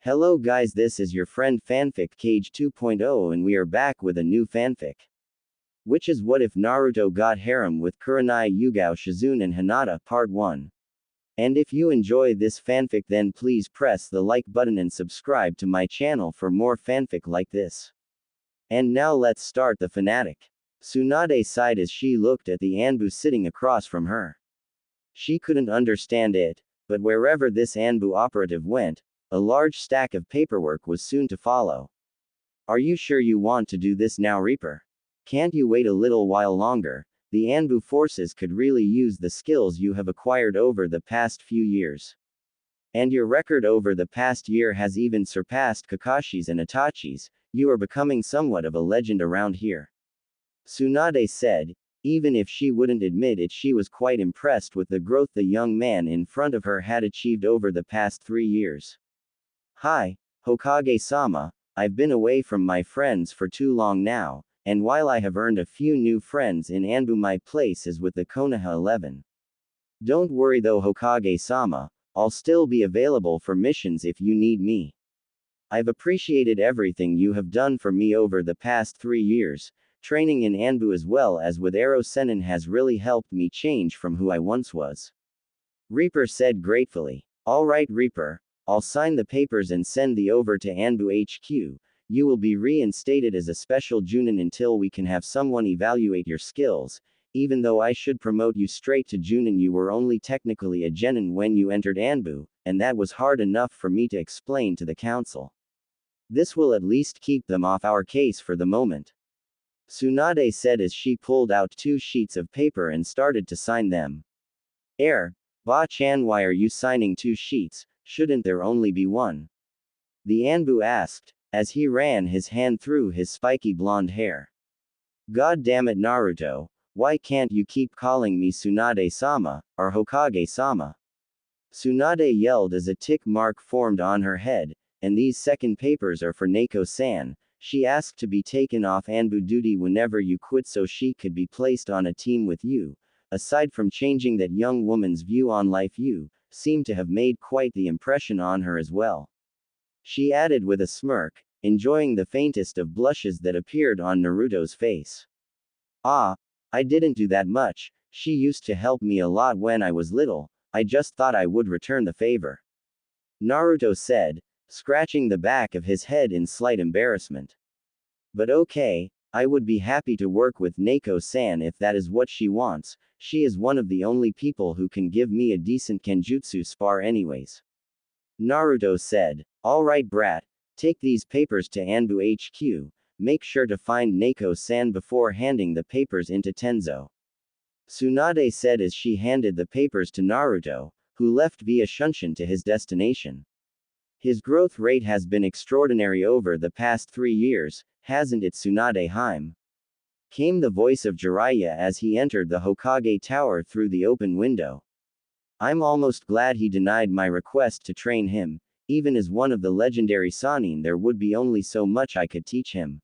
Hello guys, this is your friend Fanfic Cage 2.0 and we are back with a new fanfic. Which is What If Naruto Got Harem with Kurenai, Yugao, Shizune and Hinata, Part 1. And if you enjoy this fanfic then please press the like button and subscribe to my channel for more fanfic like this. And now let's start the fanatic. Tsunade sighed as she looked at the Anbu sitting across from her. She couldn't understand it, but wherever this Anbu operative went, a large stack of paperwork was soon to follow. Are you sure you want to do this now, Reaper? Can't you wait a little while longer? The Anbu forces could really use the skills you have acquired over the past few years. And your record over the past year has even surpassed Kakashi's and Itachi's. You are becoming somewhat of a legend around here. Tsunade said. Even if she wouldn't admit it, she was quite impressed with the growth the young man in front of her had achieved over the past 3 years. Hi, Hokage-sama, I've been away from my friends for too long now, and while I have earned a few new friends in Anbu, my place is with the Konoha 11. Don't worry though, Hokage-sama, I'll still be available for missions if you need me. I've appreciated everything you have done for me over the past 3 years. Training in Anbu as well as with Ero Sennin has really helped me change from who I once was. Reaper said gratefully. Alright Reaper, I'll sign the papers and send the over to Anbu HQ. You will be reinstated as a special Junin until we can have someone evaluate your skills. Even though I should promote you straight to Junin, you were only technically a genin when you entered Anbu, and that was hard enough for me to explain to the council. This will at least keep them off our case for the moment. Tsunade said as she pulled out 2 sheets of paper and started to sign them. Ba-chan, why are you signing 2 sheets? Shouldn't there only be 1? The Anbu asked, as he ran his hand through his spiky blonde hair. God damn it, Naruto, why can't you keep calling me Tsunade-sama, or Hokage-sama? Tsunade yelled as a tick mark formed on her head, and these second papers are for Neko-san. She asked to be taken off Anbu duty whenever you quit so she could be placed on a team with you. Aside from changing that young woman's view on life, you seem to have made quite the impression on her as well. She added with a smirk, enjoying the faintest of blushes that appeared on Naruto's face. I didn't do that much. She used to help me a lot when I was little. I just thought I would return the favor. Naruto said, scratching the back of his head in slight embarrassment. But okay, I would be happy to work with Neko-san if that is what she wants. She is one of the only people who can give me a decent kenjutsu spar anyways. Naruto said, alright brat, take these papers to Anbu HQ, make sure to find Neko-san before handing the papers into Tenzo. Tsunade said as she handed the papers to Naruto, who left via Shunshin to his destination. His growth rate has been extraordinary over the past 3 years, hasn't it, Tsunade-hime? Came the voice of Jiraiya as he entered the Hokage Tower through the open window. I'm almost glad he denied my request to train him. Even as one of the legendary Sannin, there would be only so much I could teach him.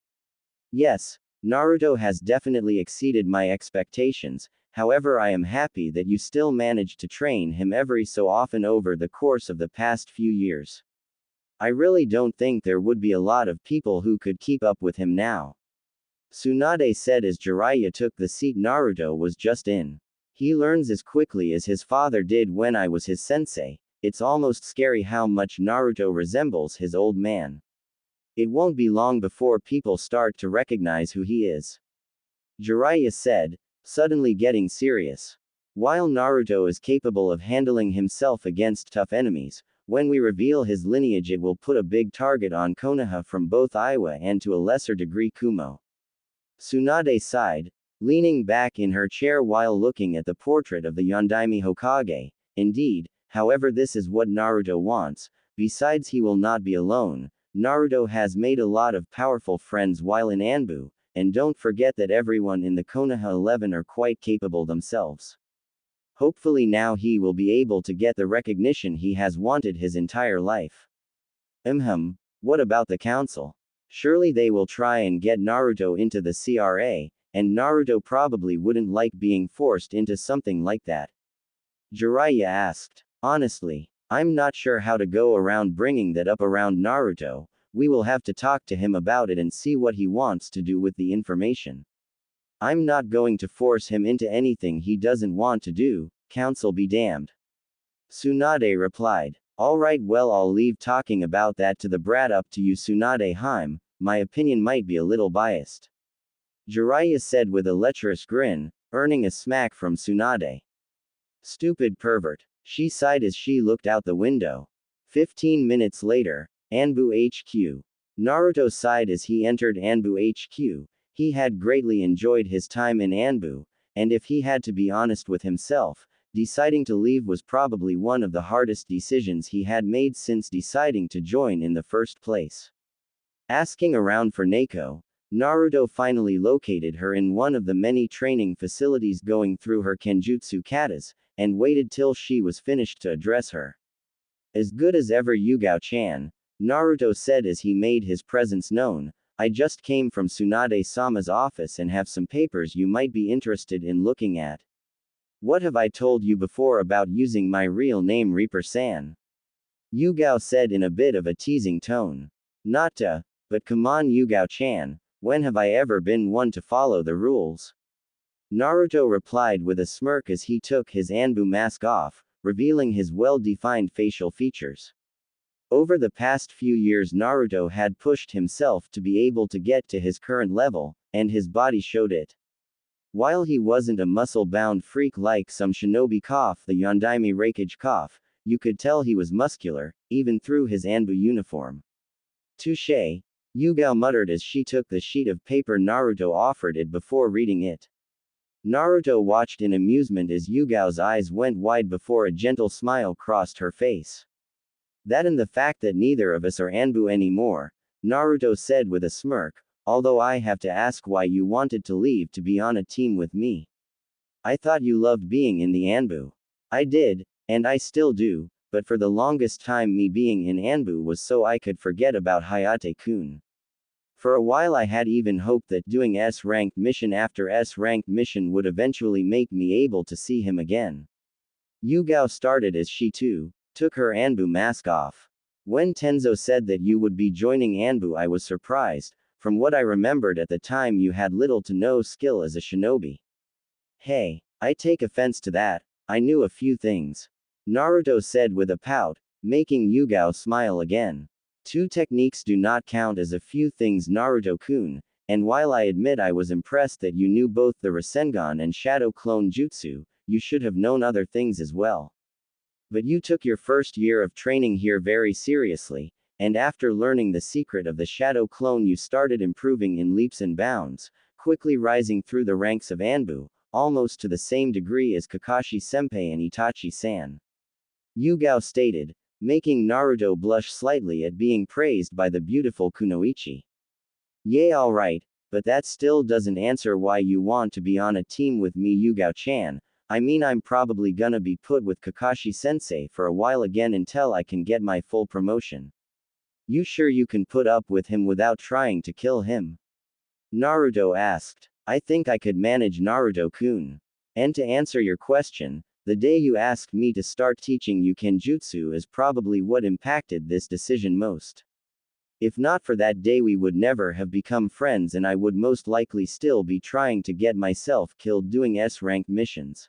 Yes, Naruto has definitely exceeded my expectations, however I am happy that you still managed to train him every so often over the course of the past few years. I really don't think there would be a lot of people who could keep up with him now. Tsunade said as Jiraiya took the seat Naruto was just in. He learns as quickly as his father did when I was his sensei. It's almost scary how much Naruto resembles his old man. It won't be long before people start to recognize who he is. Jiraiya said, suddenly getting serious. While Naruto is capable of handling himself against tough enemies, when we reveal his lineage it will put a big target on Konoha from both Iwa and to a lesser degree Kumo. Tsunade sighed, leaning back in her chair while looking at the portrait of the Yondaime Hokage. Indeed, however, this is what Naruto wants. Besides, he will not be alone. Naruto has made a lot of powerful friends while in Anbu, and don't forget that everyone in the Konoha 11 are quite capable themselves. Hopefully now he will be able to get the recognition he has wanted his entire life. What about the council? Surely they will try and get Naruto into the CRA, and Naruto probably wouldn't like being forced into something like that. Jiraiya asked. Honestly, I'm not sure how to go around bringing that up around Naruto. We will have to talk to him about it and see what he wants to do with the information. I'm not going to force him into anything he doesn't want to do, counsel be damned. Tsunade replied. Alright, well, I'll leave talking about that to the brat, up to you, Tsunade Haim. My opinion might be a little biased. Jiraiya said with a lecherous grin, earning a smack from Tsunade. Stupid pervert. She sighed as she looked out the window. 15 minutes later, Anbu HQ. Naruto sighed as he entered Anbu HQ. He had greatly enjoyed his time in Anbu, and if he had to be honest with himself, deciding to leave was probably one of the hardest decisions he had made since deciding to join in the first place. Asking around for Neiko, Naruto finally located her in one of the many training facilities, going through her Kenjutsu katas, and waited till she was finished to address her. As good as ever, Yugao-chan, Naruto said as he made his presence known. I just came from Tsunade-sama's office and have some papers you might be interested in looking at. What have I told you before about using my real name, Reaper-san? Yugao said in a bit of a teasing tone. Not to, but come on, Yugao-chan, when have I ever been one to follow the rules? Naruto replied with a smirk as he took his Anbu mask off, revealing his well-defined facial features. Over the past few years, Naruto had pushed himself to be able to get to his current level, and his body showed it. While he wasn't a muscle-bound freak like some shinobi, the Yondaime Raikage, you could tell he was muscular, even through his Anbu uniform. Touché, Yugao muttered as she took the sheet of paper Naruto offered it before reading it. Naruto watched in amusement as Yugao's eyes went wide before a gentle smile crossed her face. That and the fact that neither of us are Anbu anymore, Naruto said with a smirk, although I have to ask why you wanted to leave to be on a team with me. I thought you loved being in the Anbu. I did, and I still do, but for the longest time me being in Anbu was so I could forget about Hayate-kun. For a while I had even hoped that doing S-ranked mission after S-ranked mission would eventually make me able to see him again. Yugao started as she too took her Anbu mask off. When Tenzo said that you would be joining Anbu, I was surprised. From what I remembered at the time, you had little to no skill as a shinobi. Hey, I take offense to that. I knew a few things. Naruto said with a pout, making Yugao smile again. Two techniques do not count as a few things, Naruto-kun, and while I admit I was impressed that you knew both the Rasengan and Shadow Clone Jutsu, you should have known other things as well. But you took your first year of training here very seriously, and after learning the secret of the Shadow Clone you started improving in leaps and bounds, quickly rising through the ranks of Anbu, almost to the same degree as Kakashi-senpai and Itachi-san. Yugao stated, making Naruto blush slightly at being praised by the beautiful Kunoichi. Yeah, alright, but that still doesn't answer why you want to be on a team with me, Yugao-chan. I mean, I'm probably gonna be put with Kakashi-sensei for a while again until I can get my full promotion. You sure you can put up with him without trying to kill him? Naruto asked. I think I could manage, Naruto-kun. And to answer your question, the day you asked me to start teaching you Kenjutsu is probably what impacted this decision most. If not for that day, we would never have become friends and I would most likely still be trying to get myself killed doing S-ranked missions.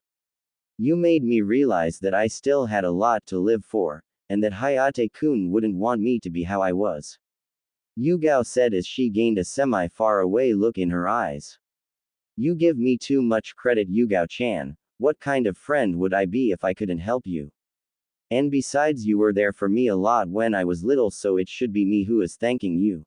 You made me realize that I still had a lot to live for, and that Hayate-kun wouldn't want me to be how I was. Yugao said as she gained a semi-far-away look in her eyes. You give me too much credit, Yugao-chan. What kind of friend would I be if I couldn't help you? And besides, you were there for me a lot when I was little, so it should be me who is thanking you.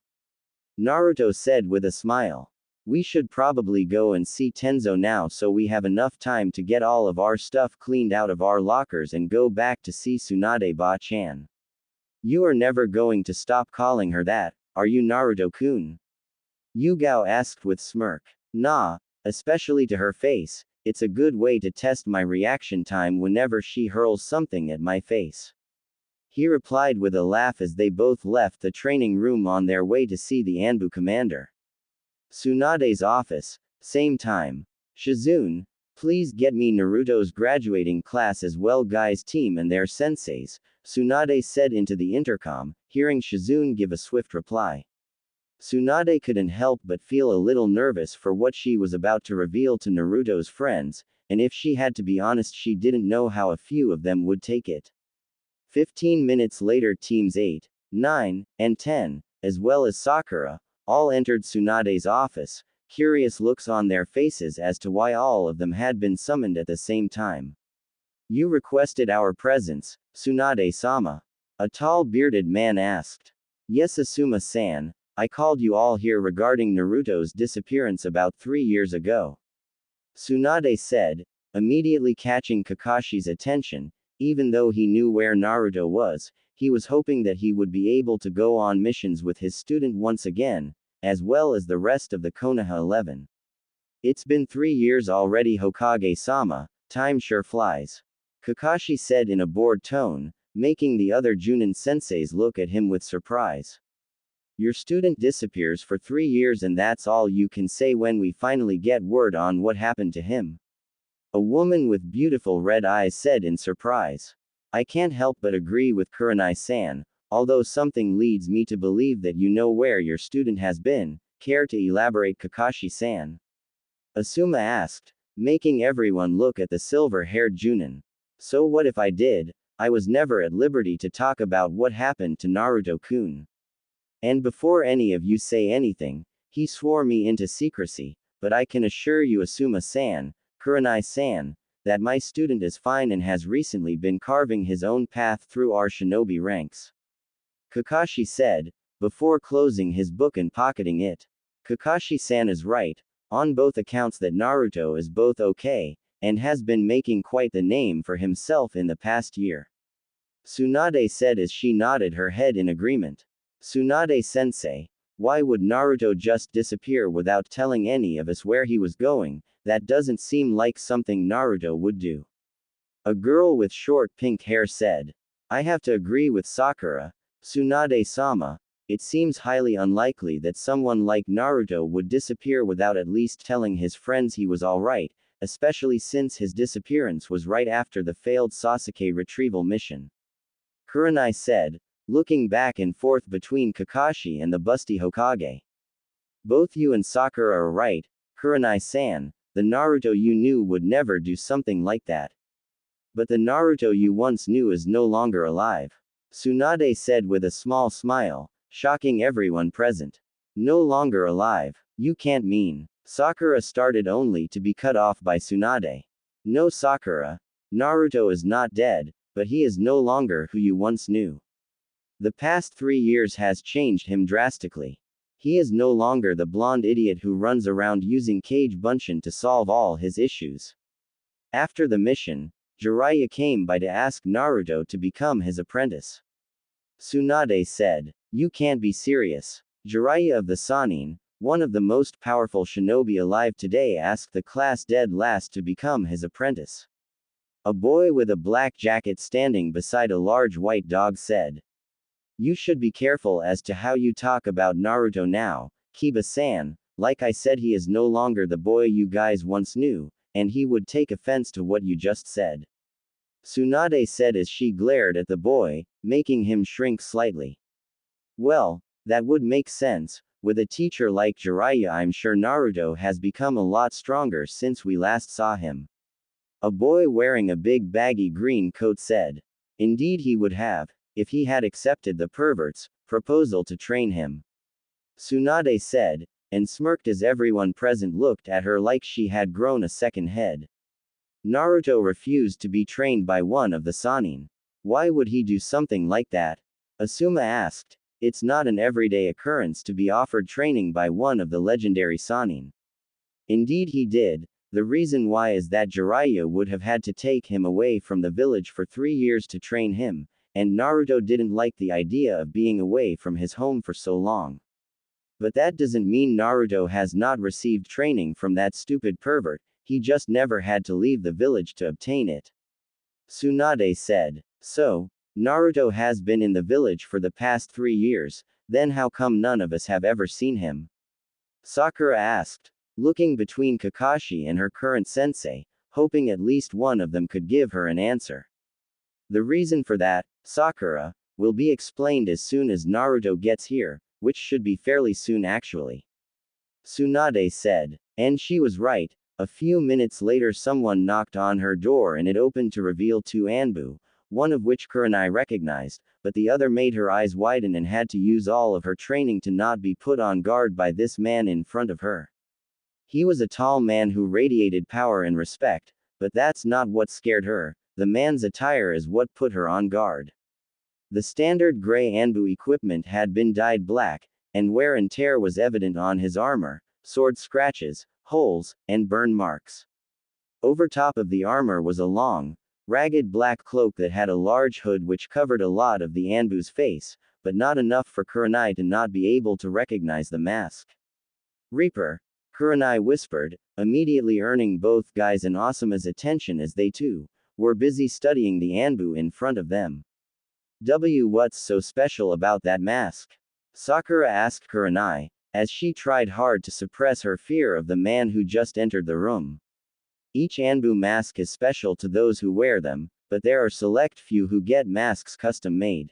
Naruto said with a smile. We should probably go and see Tenzo now so we have enough time to get all of our stuff cleaned out of our lockers and go back to see Tsunade-ba-chan. You are never going to stop calling her that, are you, Naruto-kun? Yugao asked with smirk. Nah, especially to her face. It's a good way to test my reaction time whenever she hurls something at my face. He replied with a laugh as they both left the training room on their way to see the Anbu commander. Tsunade's office, same time. Shizune, please get me Naruto's graduating class as well, guys. Team and their senseis, Tsunade said into the intercom, hearing Shizune give a swift reply. Tsunade couldn't help but feel a little nervous for what she was about to reveal to Naruto's friends, and if she had to be honest, she didn't know how a few of them would take it. 15 minutes later, teams 8, 9, and 10, as well as Sakura, all entered Tsunade's office, curious looks on their faces as to why all of them had been summoned at the same time. You requested our presence, Tsunade-sama. A tall bearded man asked. Yes, Asuma-san, I called you all here regarding Naruto's disappearance about 3 years ago. Tsunade said, immediately catching Kakashi's attention. Even though he knew where Naruto was, he was hoping that he would be able to go on missions with his student once again, as well as the rest of the Konoha 11. It's been 3 years already, Hokage-sama, time sure flies. Kakashi said in a bored tone, making the other Junin senseis look at him with surprise. Your student disappears for 3 years and that's all you can say when we finally get word on what happened to him? A woman with beautiful red eyes said in surprise. I can't help but agree with Kurenai-san, although something leads me to believe that you know where your student has been. Care to elaborate, Kakashi-san? Asuma asked, making everyone look at the silver-haired Junin. So what if I did? I was never at liberty to talk about what happened to Naruto-kun. And before any of you say anything, he swore me into secrecy, but I can assure you, Asuma-san, Kurenai-san, that my student is fine and has recently been carving his own path through our shinobi ranks. Kakashi said, before closing his book and pocketing it. Kakashi-san is right, on both accounts that Naruto is both okay, and has been making quite the name for himself in the past year. Tsunade said as she nodded her head in agreement. Tsunade-sensei, why would Naruto just disappear without telling any of us where he was going? That doesn't seem like something Naruto would do. A girl with short pink hair said. I have to agree with Sakura, Tsunade-sama, it seems highly unlikely that someone like Naruto would disappear without at least telling his friends he was alright, especially since his disappearance was right after the failed Sasuke retrieval mission. Kurenai said, looking back and forth between Kakashi and the busty Hokage. Both you and Sakura are right, Kurenai-san, the Naruto you knew would never do something like that. But the Naruto you once knew is no longer alive. Tsunade said with a small smile, shocking everyone present. No longer alive? You can't mean. Sakura started only to be cut off by Tsunade. No, Sakura. Naruto is not dead, but he is no longer who you once knew. The past 3 years has changed him drastically. He is no longer the blonde idiot who runs around using Kage Bunshin to solve all his issues. After the mission, Jiraiya came by to ask Naruto to become his apprentice. Tsunade said, you can't be serious. Jiraiya of the Sannin, one of the most powerful shinobi alive today, asked the class dead last to become his apprentice. A boy with a black jacket standing beside a large white dog said. You should be careful as to how you talk about Naruto now, Kiba-san. Like I said, he is no longer the boy you guys once knew, and he would take offense to what you just said. Tsunade said as she glared at the boy, making him shrink slightly. Well, that would make sense. With a teacher like Jiraiya, I'm sure Naruto has become a lot stronger since we last saw him. A boy wearing a big baggy green coat said. Indeed he would have, if he had accepted the pervert's proposal to train him. Tsunade said, and smirked as everyone present looked at her like she had grown a second head. Naruto refused to be trained by one of the Sannin. Why would he do something like that? Asuma asked. It's not an everyday occurrence to be offered training by one of the legendary Sannin. Indeed he did. The reason why is that Jiraiya would have had to take him away from the village for 3 years to train him, and Naruto didn't like the idea of being away from his home for so long. But that doesn't mean Naruto has not received training from that stupid pervert, he just never had to leave the village to obtain it. Tsunade said. So, Naruto has been in the village for the past 3 years, then how come none of us have ever seen him? Sakura asked, looking between Kakashi and her current sensei, hoping at least one of them could give her an answer. The reason for that, Sakura, will be explained as soon as Naruto gets here, which should be fairly soon actually. Tsunade said. And she was right. A few minutes later someone knocked on her door and it opened to reveal two Anbu, one of which Kurenai recognized, but the other made her eyes widen and had to use all of her training to not be put on guard by this man in front of her. He was a tall man who radiated power and respect, but that's not what scared her. The man's attire is what put her on guard. The standard gray Anbu equipment had been dyed black, and wear and tear was evident on his armor, sword scratches, holes, and burn marks. Over top of the armor was a long, ragged black cloak that had a large hood which covered a lot of the Anbu's face, but not enough for Kurenai to not be able to recognize the mask. Reaper, Kurenai whispered, immediately earning both guys and Asuma's attention as they too were busy studying the Anbu in front of them. What's so special about that mask? Sakura asked Kurenai, as she tried hard to suppress her fear of the man who just entered the room. Each Anbu mask is special to those who wear them, but there are select few who get masks custom made.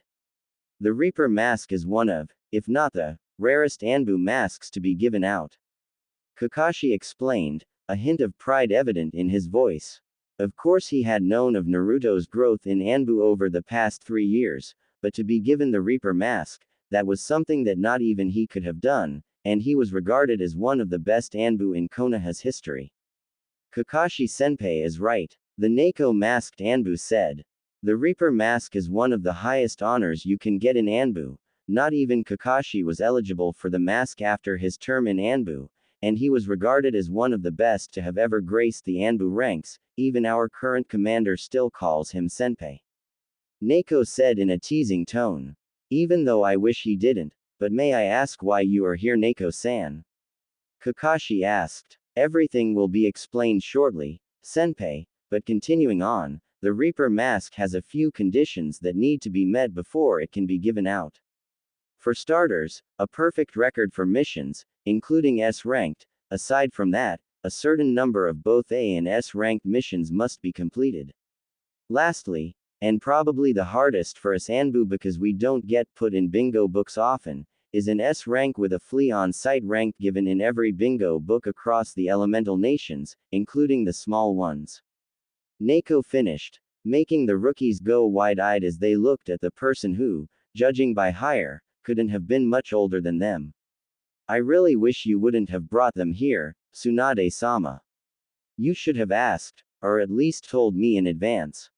The Reaper mask is one of, if not the, rarest Anbu masks to be given out. Kakashi explained, a hint of pride evident in his voice. Of course he had known of Naruto's growth in Anbu over the past 3 years, but to be given the Reaper mask, that was something that not even he could have done, and he was regarded as one of the best Anbu in Konoha's history. Kakashi-senpai is right, the Neko masked Anbu said. The Reaper mask is one of the highest honors you can get in Anbu. Not even Kakashi was eligible for the mask after his term in Anbu, and he was regarded as one of the best to have ever graced the Anbu ranks. Even our current commander still calls him senpai. Neko said in a teasing tone. Even though I wish he didn't, but may I ask why you are here, Neko-san? Kakashi asked. Everything will be explained shortly, senpai, but continuing on, the Reaper mask has a few conditions that need to be met before it can be given out. For starters, a perfect record for missions, including S-ranked. Aside from that, a certain number of both A and S-ranked missions must be completed. Lastly, and probably the hardest for us Anbu because we don't get put in bingo books often, is an S rank with a flea on-site rank given in every bingo book across the elemental nations, including the small ones. Neko finished, making the rookies go wide-eyed as they looked at the person who, judging by hire, couldn't have been much older than them. I really wish you wouldn't have brought them here, Tsunade-sama. You should have asked, or at least told me in advance.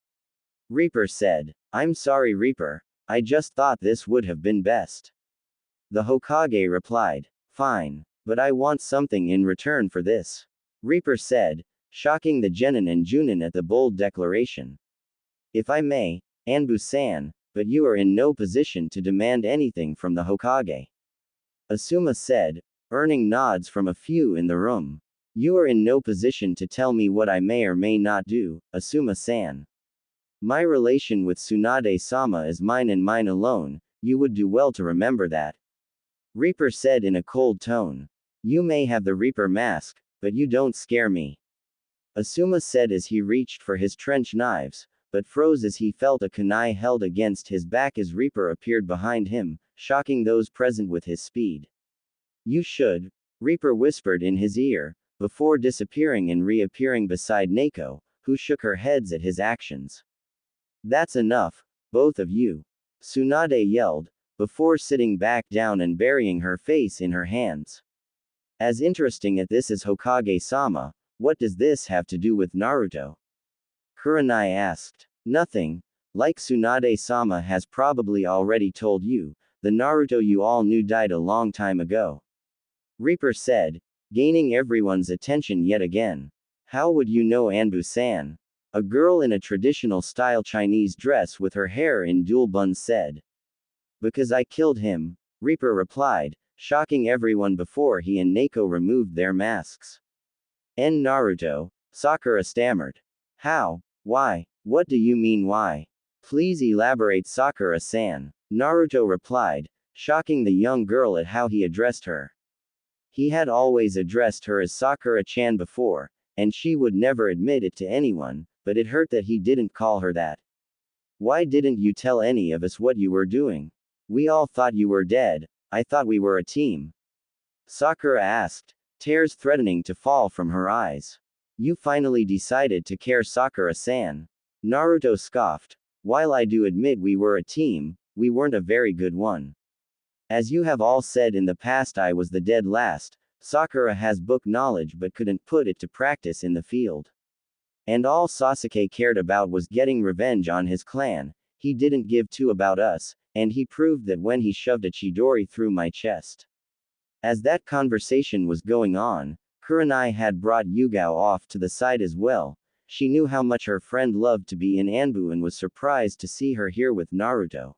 Reaper said. I'm sorry, Reaper, I just thought this would have been best. The Hokage replied. Fine, but I want something in return for this. Reaper said, shocking the Genin and Junin at the bold declaration. If I may, Anbu-san, but you are in no position to demand anything from the Hokage. Asuma said, earning nods from a few in the room. You are in no position to tell me what I may or may not do, Asuma-san. My relation with Tsunade-sama is mine and mine alone, you would do well to remember that. Reaper said in a cold tone. You may have the Reaper mask, but you don't scare me. Asuma said as he reached for his trench knives, but froze as he felt a kunai held against his back as Reaper appeared behind him, shocking those present with his speed. You should, Reaper whispered in his ear, before disappearing and reappearing beside Neko, who shook her heads at his actions. That's enough, both of you. Tsunade yelled, before sitting back down and burying her face in her hands. As interesting as this is Hokage-sama, what does this have to do with Naruto? Kurenai asked. Nothing. Like Tsunade-sama has probably already told you, the Naruto you all knew died a long time ago. Reaper said, gaining everyone's attention yet again. How would you know Anbu-san? A girl in a traditional style Chinese dress with her hair in dual buns said. Because I killed him, Reaper replied, shocking everyone before he and Neko removed their masks. Naruto, Sakura stammered. How? Why? What do you mean why? Please elaborate, Sakura-san. Naruto replied, shocking the young girl at how he addressed her. He had always addressed her as Sakura-chan before, and she would never admit it to anyone, but it hurt that he didn't call her that. Why didn't you tell any of us what you were doing? We all thought you were dead. I thought we were a team. Sakura asked, tears threatening to fall from her eyes. You finally decided to care, Sakura-san. Naruto scoffed. While I do admit we were a team, we weren't a very good one. As you have all said in the past, I was the dead last. Sakura has book knowledge but couldn't put it to practice in the field. And all Sasuke cared about was getting revenge on his clan. He didn't give two about us, and he proved that when he shoved a Chidori through my chest. As that conversation was going on, Kurenai had brought Yugao off to the side as well. She knew how much her friend loved to be in Anbu and was surprised to see her here with Naruto.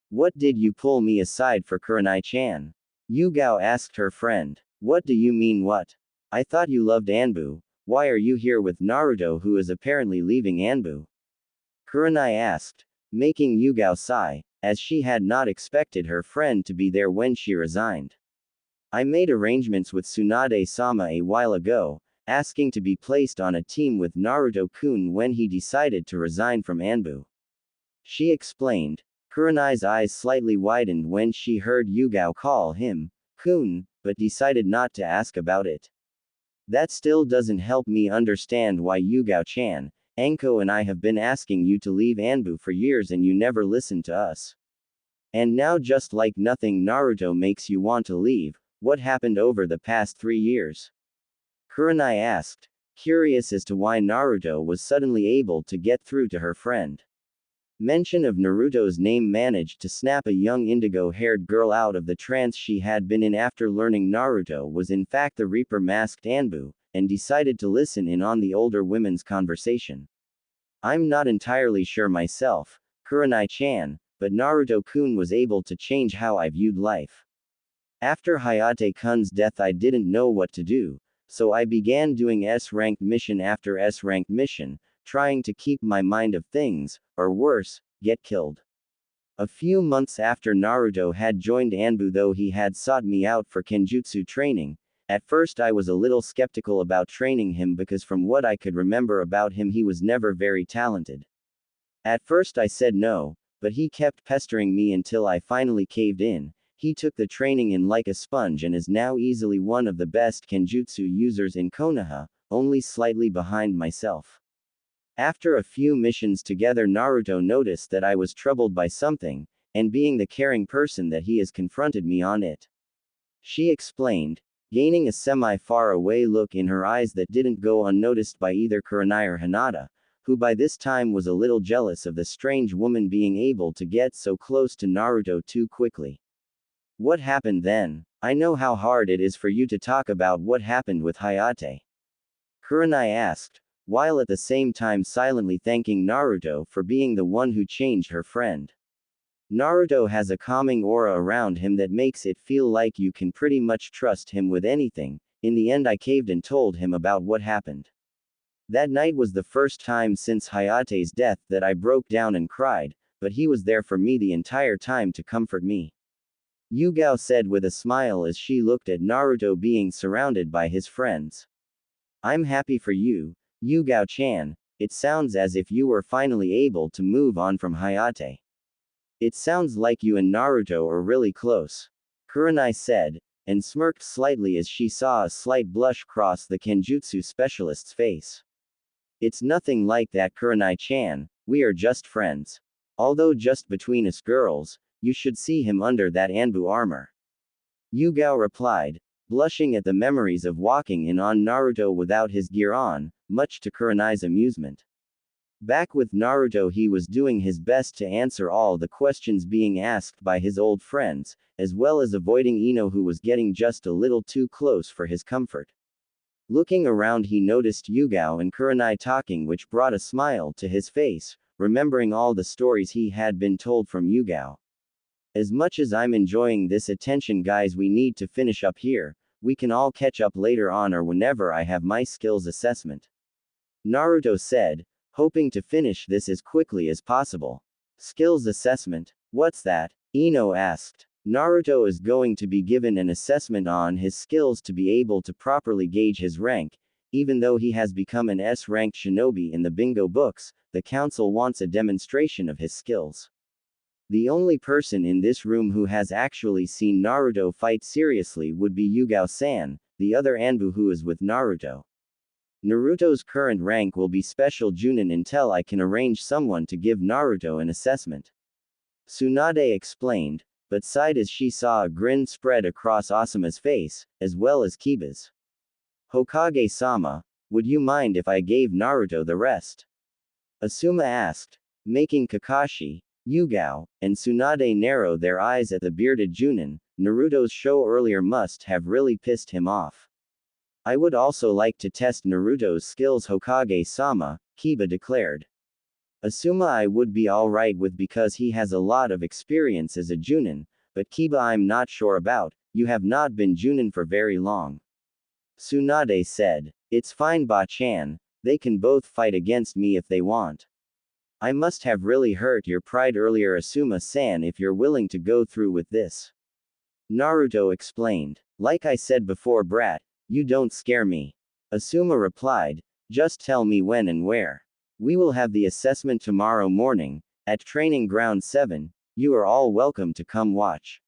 What did you pull me aside for, Kurenai-chan? Yugao asked her friend. What do you mean what? I thought you loved Anbu. Why are you here with Naruto, who is apparently leaving Anbu? Kurenai asked, making Yugao sigh, as she had not expected her friend to be there when she resigned. I made arrangements with Tsunade-sama a while ago, asking to be placed on a team with Naruto-kun when he decided to resign from Anbu. She explained. Kurenai's eyes slightly widened when she heard Yugao call him kun, but decided not to ask about it. That still doesn't help me understand why, Yugao-chan. Anko and I have been asking you to leave Anbu for years and you never listened to us. And now, just like nothing, Naruto makes you want to leave. What happened over the past 3 years? Kurenai asked, curious as to why Naruto was suddenly able to get through to her friend. Mention of Naruto's name managed to snap a young indigo-haired girl out of the trance she had been in after learning Naruto was in fact the Reaper masked Anbu, and decided to listen in on the older women's conversation. I'm not entirely sure myself, Kurenai-chan, but Naruto-kun was able to change how I viewed life. After Hayate-kun's death, I didn't know what to do, so I began doing S-ranked mission after S-ranked mission, trying to keep my mind of things, or worse, get killed. A few months after Naruto had joined Anbu, though he had sought me out for kenjutsu training, at first I was a little skeptical about training him because from what I could remember about him, he was never very talented. At first I said no, but he kept pestering me until I finally caved in. He took the training in like a sponge and is now easily one of the best kenjutsu users in Konoha, only slightly behind myself. After a few missions together, Naruto noticed that I was troubled by something, and being the caring person that he is, confronted me on it. She explained, gaining a semi-far away look in her eyes that didn't go unnoticed by either Kurenai or Hinata, who by this time was a little jealous of the strange woman being able to get so close to Naruto too quickly. What happened then? I know how hard it is for you to talk about what happened with Hayate. Kurenai asked, while at the same time silently thanking Naruto for being the one who changed her friend. Naruto has a calming aura around him that makes it feel like you can pretty much trust him with anything. In the end, I caved and told him about what happened. That night was the first time since Hayate's death that I broke down and cried, but he was there for me the entire time to comfort me. Yugao said with a smile as she looked at Naruto being surrounded by his friends. I'm happy for you, Yugao-chan. It sounds as if you were finally able to move on from Hayate. It sounds like you and Naruto are really close, Kurenai said, and smirked slightly as she saw a slight blush cross the kenjutsu specialist's face. It's nothing like that, Kurenai-chan, we are just friends. Although just between us girls, you should see him under that Anbu armor. Yugao replied, blushing at the memories of walking in on Naruto without his gear on, much to Kurenai's amusement. Back with Naruto, he was doing his best to answer all the questions being asked by his old friends, as well as avoiding Ino, who was getting just a little too close for his comfort. Looking around, he noticed Yugao and Kurenai talking, which brought a smile to his face, remembering all the stories he had been told from Yugao. As much as I'm enjoying this attention, guys, we need to finish up here. We can all catch up later on or whenever I have my skills assessment. Naruto said, hoping to finish this as quickly as possible. Skills assessment? What's that? Ino asked. Naruto is going to be given an assessment on his skills to be able to properly gauge his rank. Even though he has become an S-ranked shinobi in the bingo books, the council wants a demonstration of his skills. The only person in this room who has actually seen Naruto fight seriously would be Yugao-san, the other Anbu who is with Naruto. Naruto's current rank will be Special Junin until I can arrange someone to give Naruto an assessment. Tsunade explained, but sighed as she saw a grin spread across Asuma's face, as well as Kiba's. Hokage-sama, would you mind if I gave Naruto the rest? Asuma asked, making Kakashi, Yugao, and Tsunade narrow their eyes at the bearded Junin. Naruto's show earlier must have really pissed him off. I would also like to test Naruto's skills, Hokage-sama, Kiba declared. Asuma I would be alright with because he has a lot of experience as a Junin, but Kiba I'm not sure about, you have not been Junin for very long. Tsunade said, it's fine Ba-chan, they can both fight against me if they want. I must have really hurt your pride earlier Asuma-san if you're willing to go through with this. Naruto explained, like I said before brat, you don't scare me. Asuma replied, just tell me when and where. We will have the assessment tomorrow morning, at Training Ground 7, you are all welcome to come watch.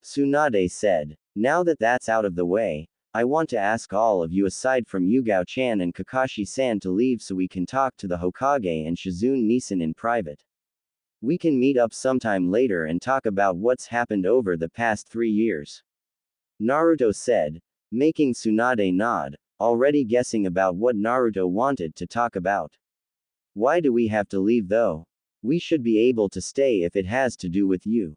Tsunade said, now that that's out of the way, I want to ask all of you aside from Yugao-chan and Kakashi-san to leave so we can talk to the Hokage and Shizune-san in private. We can meet up sometime later and talk about what's happened over the past 3 years. Naruto said, making Tsunade nod, already guessing about what Naruto wanted to talk about. Why do we have to leave though? We should be able to stay if it has to do with you.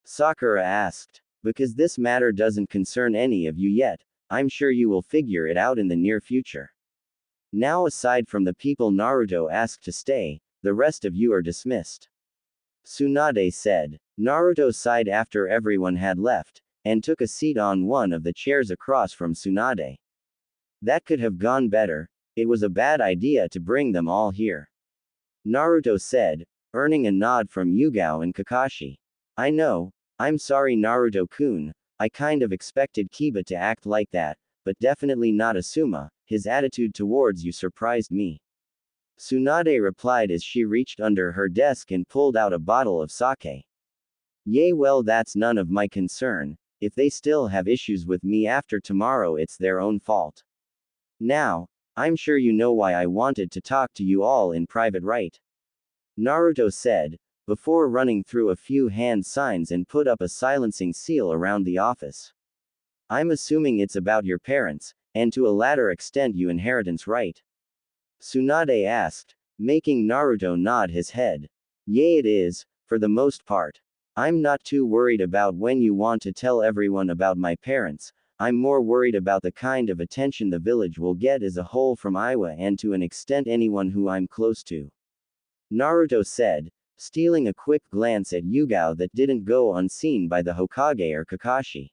Sakura asked. Because this matter doesn't concern any of you yet, I'm sure you will figure it out in the near future. Now aside from the people Naruto asked to stay, the rest of you are dismissed. Tsunade said. Naruto sighed after everyone had left, and took a seat on one of the chairs across from Tsunade. That could have gone better. It was a bad idea to bring them all here. Naruto said, earning a nod from Yugao and Kakashi. I know. I'm sorry Naruto-kun, I kind of expected Kiba to act like that, but definitely not Asuma, his attitude towards you surprised me. Tsunade replied as she reached under her desk and pulled out a bottle of sake. Yay well that's none of my concern, if they still have issues with me after tomorrow it's their own fault. Now, I'm sure you know why I wanted to talk to you all in private right? Naruto said, before running through a few hand signs and put up a silencing seal around the office. I'm assuming it's about your parents, and to a latter extent you inheritance right? Tsunade asked, making Naruto nod his head. Yay it is, for the most part. I'm not too worried about when you want to tell everyone about my parents, I'm more worried about the kind of attention the village will get as a whole from Iwa and to an extent anyone who I'm close to. Naruto said, stealing a quick glance at Yugao that didn't go unseen by the Hokage or Kakashi.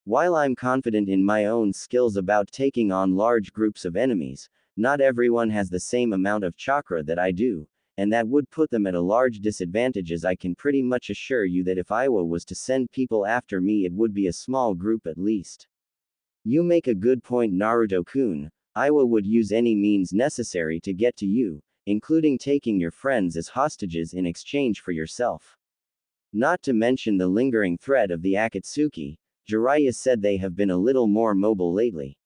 While I'm confident in my own skills about taking on large groups of enemies, not everyone has the same amount of chakra that I do, and that would put them at a large disadvantage as I can pretty much assure you that if Iwa was to send people after me it would be a small group at least. You make a good point Naruto-kun, Iwa would use any means necessary to get to you, including taking your friends as hostages in exchange for yourself. Not to mention the lingering threat of the Akatsuki, Jiraiya said they have been a little more mobile lately.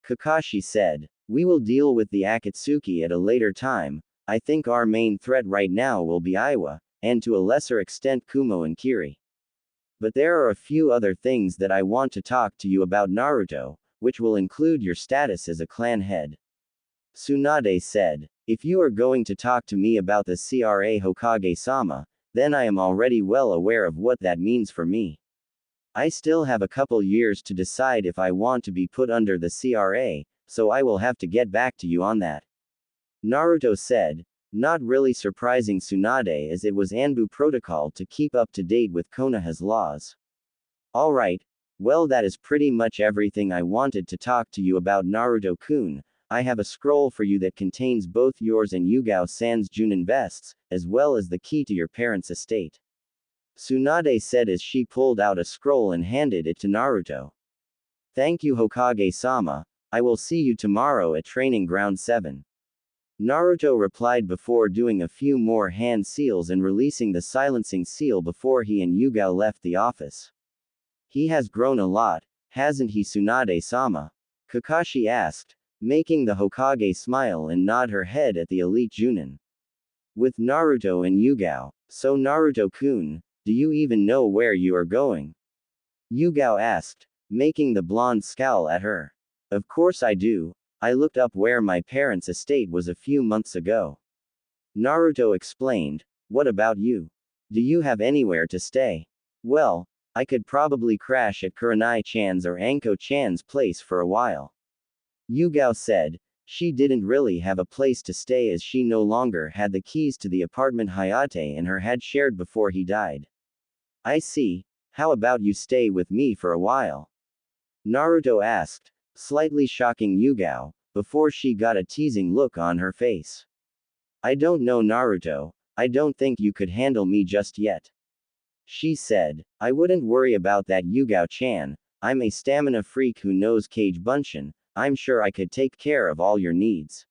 Kakashi said, we will deal with the Akatsuki at a later time, I think our main threat right now will be Iwa, and to a lesser extent Kumo and Kiri. But there are a few other things that I want to talk to you about Naruto, which will include your status as a clan head. Tsunade said, if you are going to talk to me about the CRA Hokage-sama, then I am already well aware of what that means for me. I still have a couple years to decide if I want to be put under the CRA, so I will have to get back to you on that. Naruto said, not really surprising Tsunade as it was Anbu protocol to keep up to date with Konoha's laws. Alright, well that is pretty much everything I wanted to talk to you about Naruto-kun. I have a scroll for you that contains both yours and Yugao-san's Junin vests, as well as the key to your parents' estate. Tsunade said as she pulled out a scroll and handed it to Naruto. Thank you Hokage-sama, I will see you tomorrow at Training Ground 7. Naruto replied before doing a few more hand seals and releasing the silencing seal before he and Yugao left the office. He has grown a lot, hasn't he, Tsunade-sama? Kakashi asked, making the Hokage smile and nod her head at the elite Junin. With Naruto and Yugao. So Naruto-kun, do you even know where you are going? Yugao asked, making the blonde scowl at her. Of course I do. I looked up where my parents' estate was a few months ago. Naruto explained. What about you? Do you have anywhere to stay? Well, I could probably crash at Kurenai-chan's or Anko-chan's place for a while. Yugao said. She didn't really have a place to stay as she no longer had the keys to the apartment Hayate and her had shared before he died. I see. How about you stay with me for a while? Naruto asked, slightly shocking Yugao, before she got a teasing look on her face. I don't know, Naruto, I don't think you could handle me just yet. She said. I wouldn't worry about that, Yugao-chan. I'm a stamina freak who knows Kage Bunshin. I'm sure I could take care of all your needs.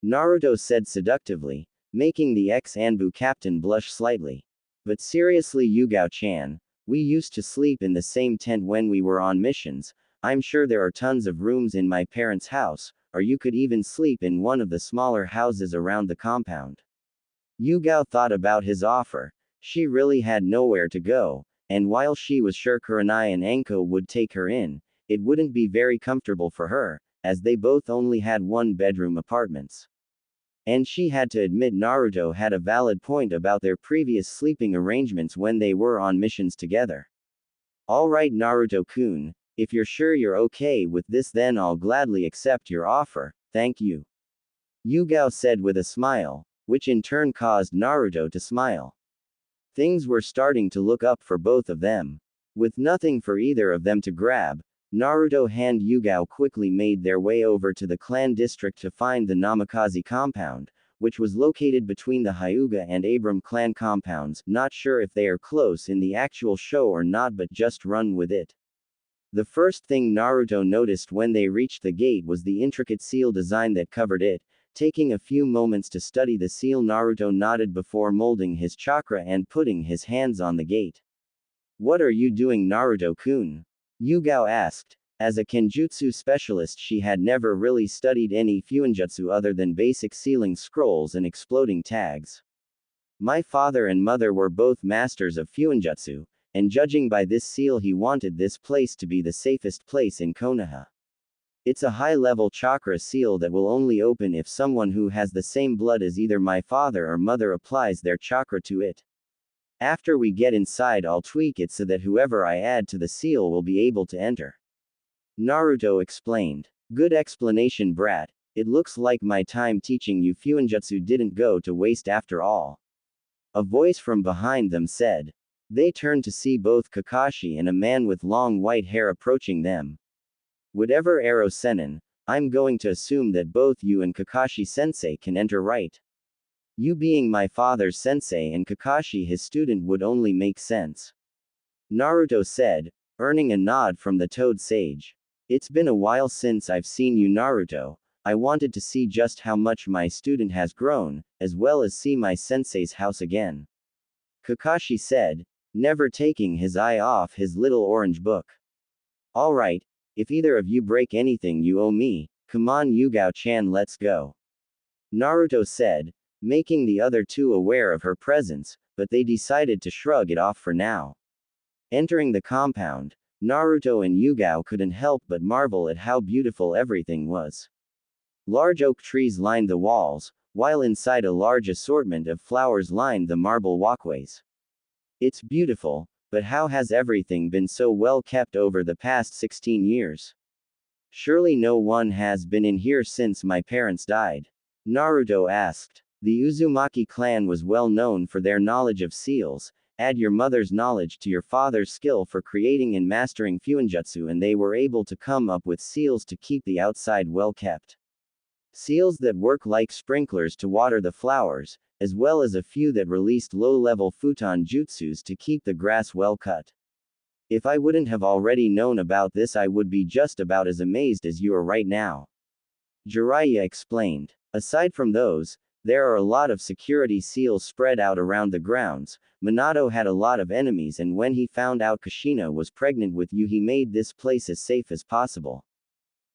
Naruto said seductively, making the ex-Anbu captain blush slightly. But seriously, Yugao-chan, we used to sleep in the same tent when we were on missions. I'm sure there are tons of rooms in my parents' house, or you could even sleep in one of the smaller houses around the compound. Yugao thought about his offer. She really had nowhere to go, and while she was sure Kurenai and Anko would take her in, it wouldn't be very comfortable for her, as they both only had one-bedroom apartments. And she had to admit Naruto had a valid point about their previous sleeping arrangements when they were on missions together. Alright, Naruto-kun, if you're sure you're okay with this, then I'll gladly accept your offer, thank you. Yugao said with a smile, which in turn caused Naruto to smile. Things were starting to look up for both of them. With nothing for either of them to grab, Naruto and Yugao quickly made their way over to the clan district to find the Namikaze compound, which was located between the Hyuga and Abram clan compounds, not sure if they are close in the actual show or not, but just run with it. The first thing Naruto noticed when they reached the gate was the intricate seal design that covered it. Taking a few moments to study the seal, Naruto nodded before molding his chakra and putting his hands on the gate. What are you doing, Naruto-kun? Yugao asked. As a kenjutsu specialist, she had never really studied any fuinjutsu other than basic sealing scrolls and exploding tags. My father and mother were both masters of fuinjutsu, and judging by this seal, he wanted this place to be the safest place in Konoha. It's a high-level chakra seal that will only open if someone who has the same blood as either my father or mother applies their chakra to it. After we get inside, I'll tweak it so that whoever I add to the seal will be able to enter. Naruto explained. Good explanation, brat. It looks like my time teaching you fuinjutsu didn't go to waste after all. A voice from behind them said. They turned to see both Kakashi and a man with long white hair approaching them. Whatever Ero Sennin, I'm going to assume that both you and Kakashi-sensei can enter, right? You being my father's sensei and Kakashi his student would only make sense. Naruto said, earning a nod from the Toad Sage. It's been a while since I've seen you, Naruto. I wanted to see just how much my student has grown, as well as see my sensei's house again. Kakashi said, never taking his eye off his little orange book. Alright, if either of you break anything you owe me, come on Yugao-chan, let's go. Naruto said, making the other two aware of her presence, but they decided to shrug it off for now. Entering the compound, Naruto and Yugao couldn't help but marvel at how beautiful everything was. Large oak trees lined the walls, while inside a large assortment of flowers lined the marble walkways. It's beautiful, but how has everything been so well kept over the past 16 years? Surely no one has been in here since my parents died. Naruto asked. The Uzumaki clan was well known for their knowledge of seals. Add your mother's knowledge to your father's skill for creating and mastering fuinjutsu, and they were able to come up with seals to keep the outside well kept. Seals that work like sprinklers to water the flowers, as well as a few that released low-level futon jutsus to keep the grass well cut. If I wouldn't have already known about this, I would be just about as amazed as you are right now. Jiraiya explained. Aside from those, there are a lot of security seals spread out around the grounds. Minato had a lot of enemies, and when he found out Kushina was pregnant with you, he made this place as safe as possible.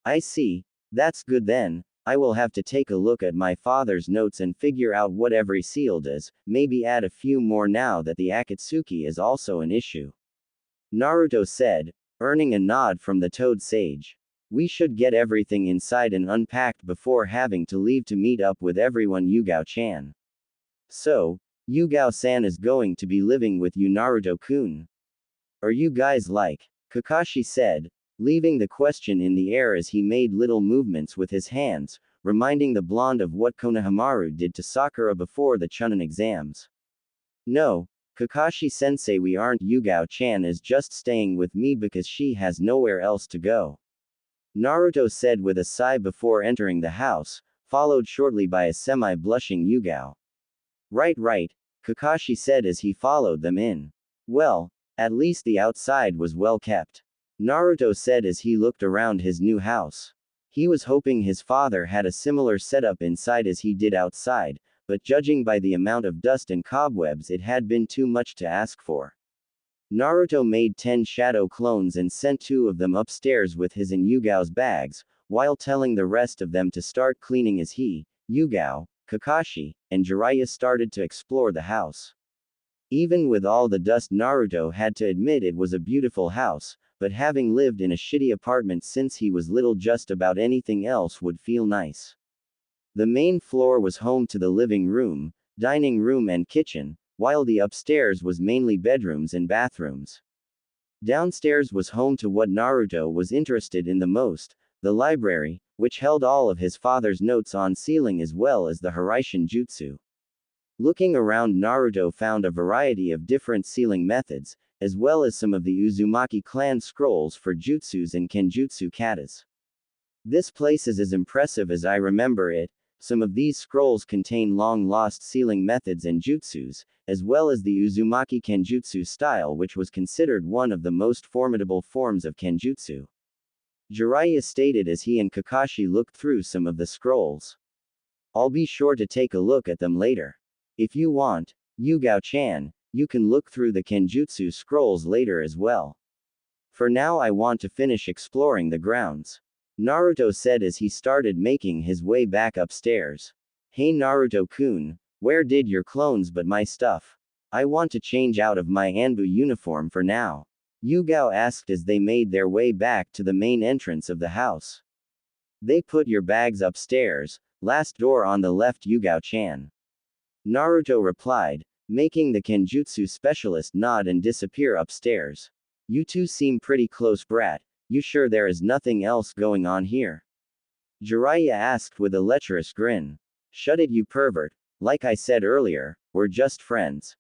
I see. That's good then. I will have to take a look at my father's notes and figure out what every seal does, maybe add a few more now that the Akatsuki is also an issue. Naruto said, earning a nod from the Toad Sage. We should get everything inside and unpacked before having to leave to meet up with everyone. Yugao-chan. So, Yugao-san is going to be living with you, Naruto-kun. Are you guys like? Kakashi said, leaving the question in the air as he made little movements with his hands, reminding the blonde of what Konohamaru did to Sakura before the Chunin exams. No, Kakashi-sensei, we aren't. Yugao-chan is just staying with me because she has nowhere else to go. Naruto said with a sigh before entering the house, followed shortly by a semi-blushing Yugao. Right, Kakashi said as he followed them in. Well, at least the outside was well kept. Naruto said as he looked around his new house. He was hoping his father had a similar setup inside as he did outside, but judging by the amount of dust and cobwebs, it had been too much to ask for. Naruto made 10 shadow clones and sent 2 of them upstairs with his and Yugao's bags, while telling the rest of them to start cleaning as he, Yugao, Kakashi, and Jiraiya started to explore the house. Even with all the dust, Naruto had to admit it was a beautiful house, but having lived in a shitty apartment since he was little, just about anything else would feel nice. The main floor was home to the living room, dining room and kitchen, while the upstairs was mainly bedrooms and bathrooms. Downstairs was home to what Naruto was interested in the most, the library, which held all of his father's notes on sealing as well as the Hiraishin Jutsu. Looking around, Naruto found a variety of different sealing methods, as well as some of the Uzumaki clan scrolls for jutsus and kenjutsu katas. This place is as impressive as I remember it. Some of these scrolls contain long-lost sealing methods and jutsus, as well as the Uzumaki kenjutsu style, which was considered one of the most formidable forms of kenjutsu. Jiraiya stated as he and Kakashi looked through some of the scrolls. I'll be sure to take a look at them later. If you want, Yugao-chan, you can look through the kenjutsu scrolls later as well. For now, I want to finish exploring the grounds. Naruto said as he started making his way back upstairs. Hey Naruto-kun, where did your clones put my stuff? I want to change out of my Anbu uniform for now. Yugao asked as they made their way back to the main entrance of the house. They put your bags upstairs, last door on the left, Yugao-chan. Naruto replied, making the kenjutsu specialist nod and disappear upstairs. You two seem pretty close, brat. You sure there is nothing else going on here? Jiraiya asked with a lecherous grin. Shut it, you pervert. Like I said earlier, we're just friends.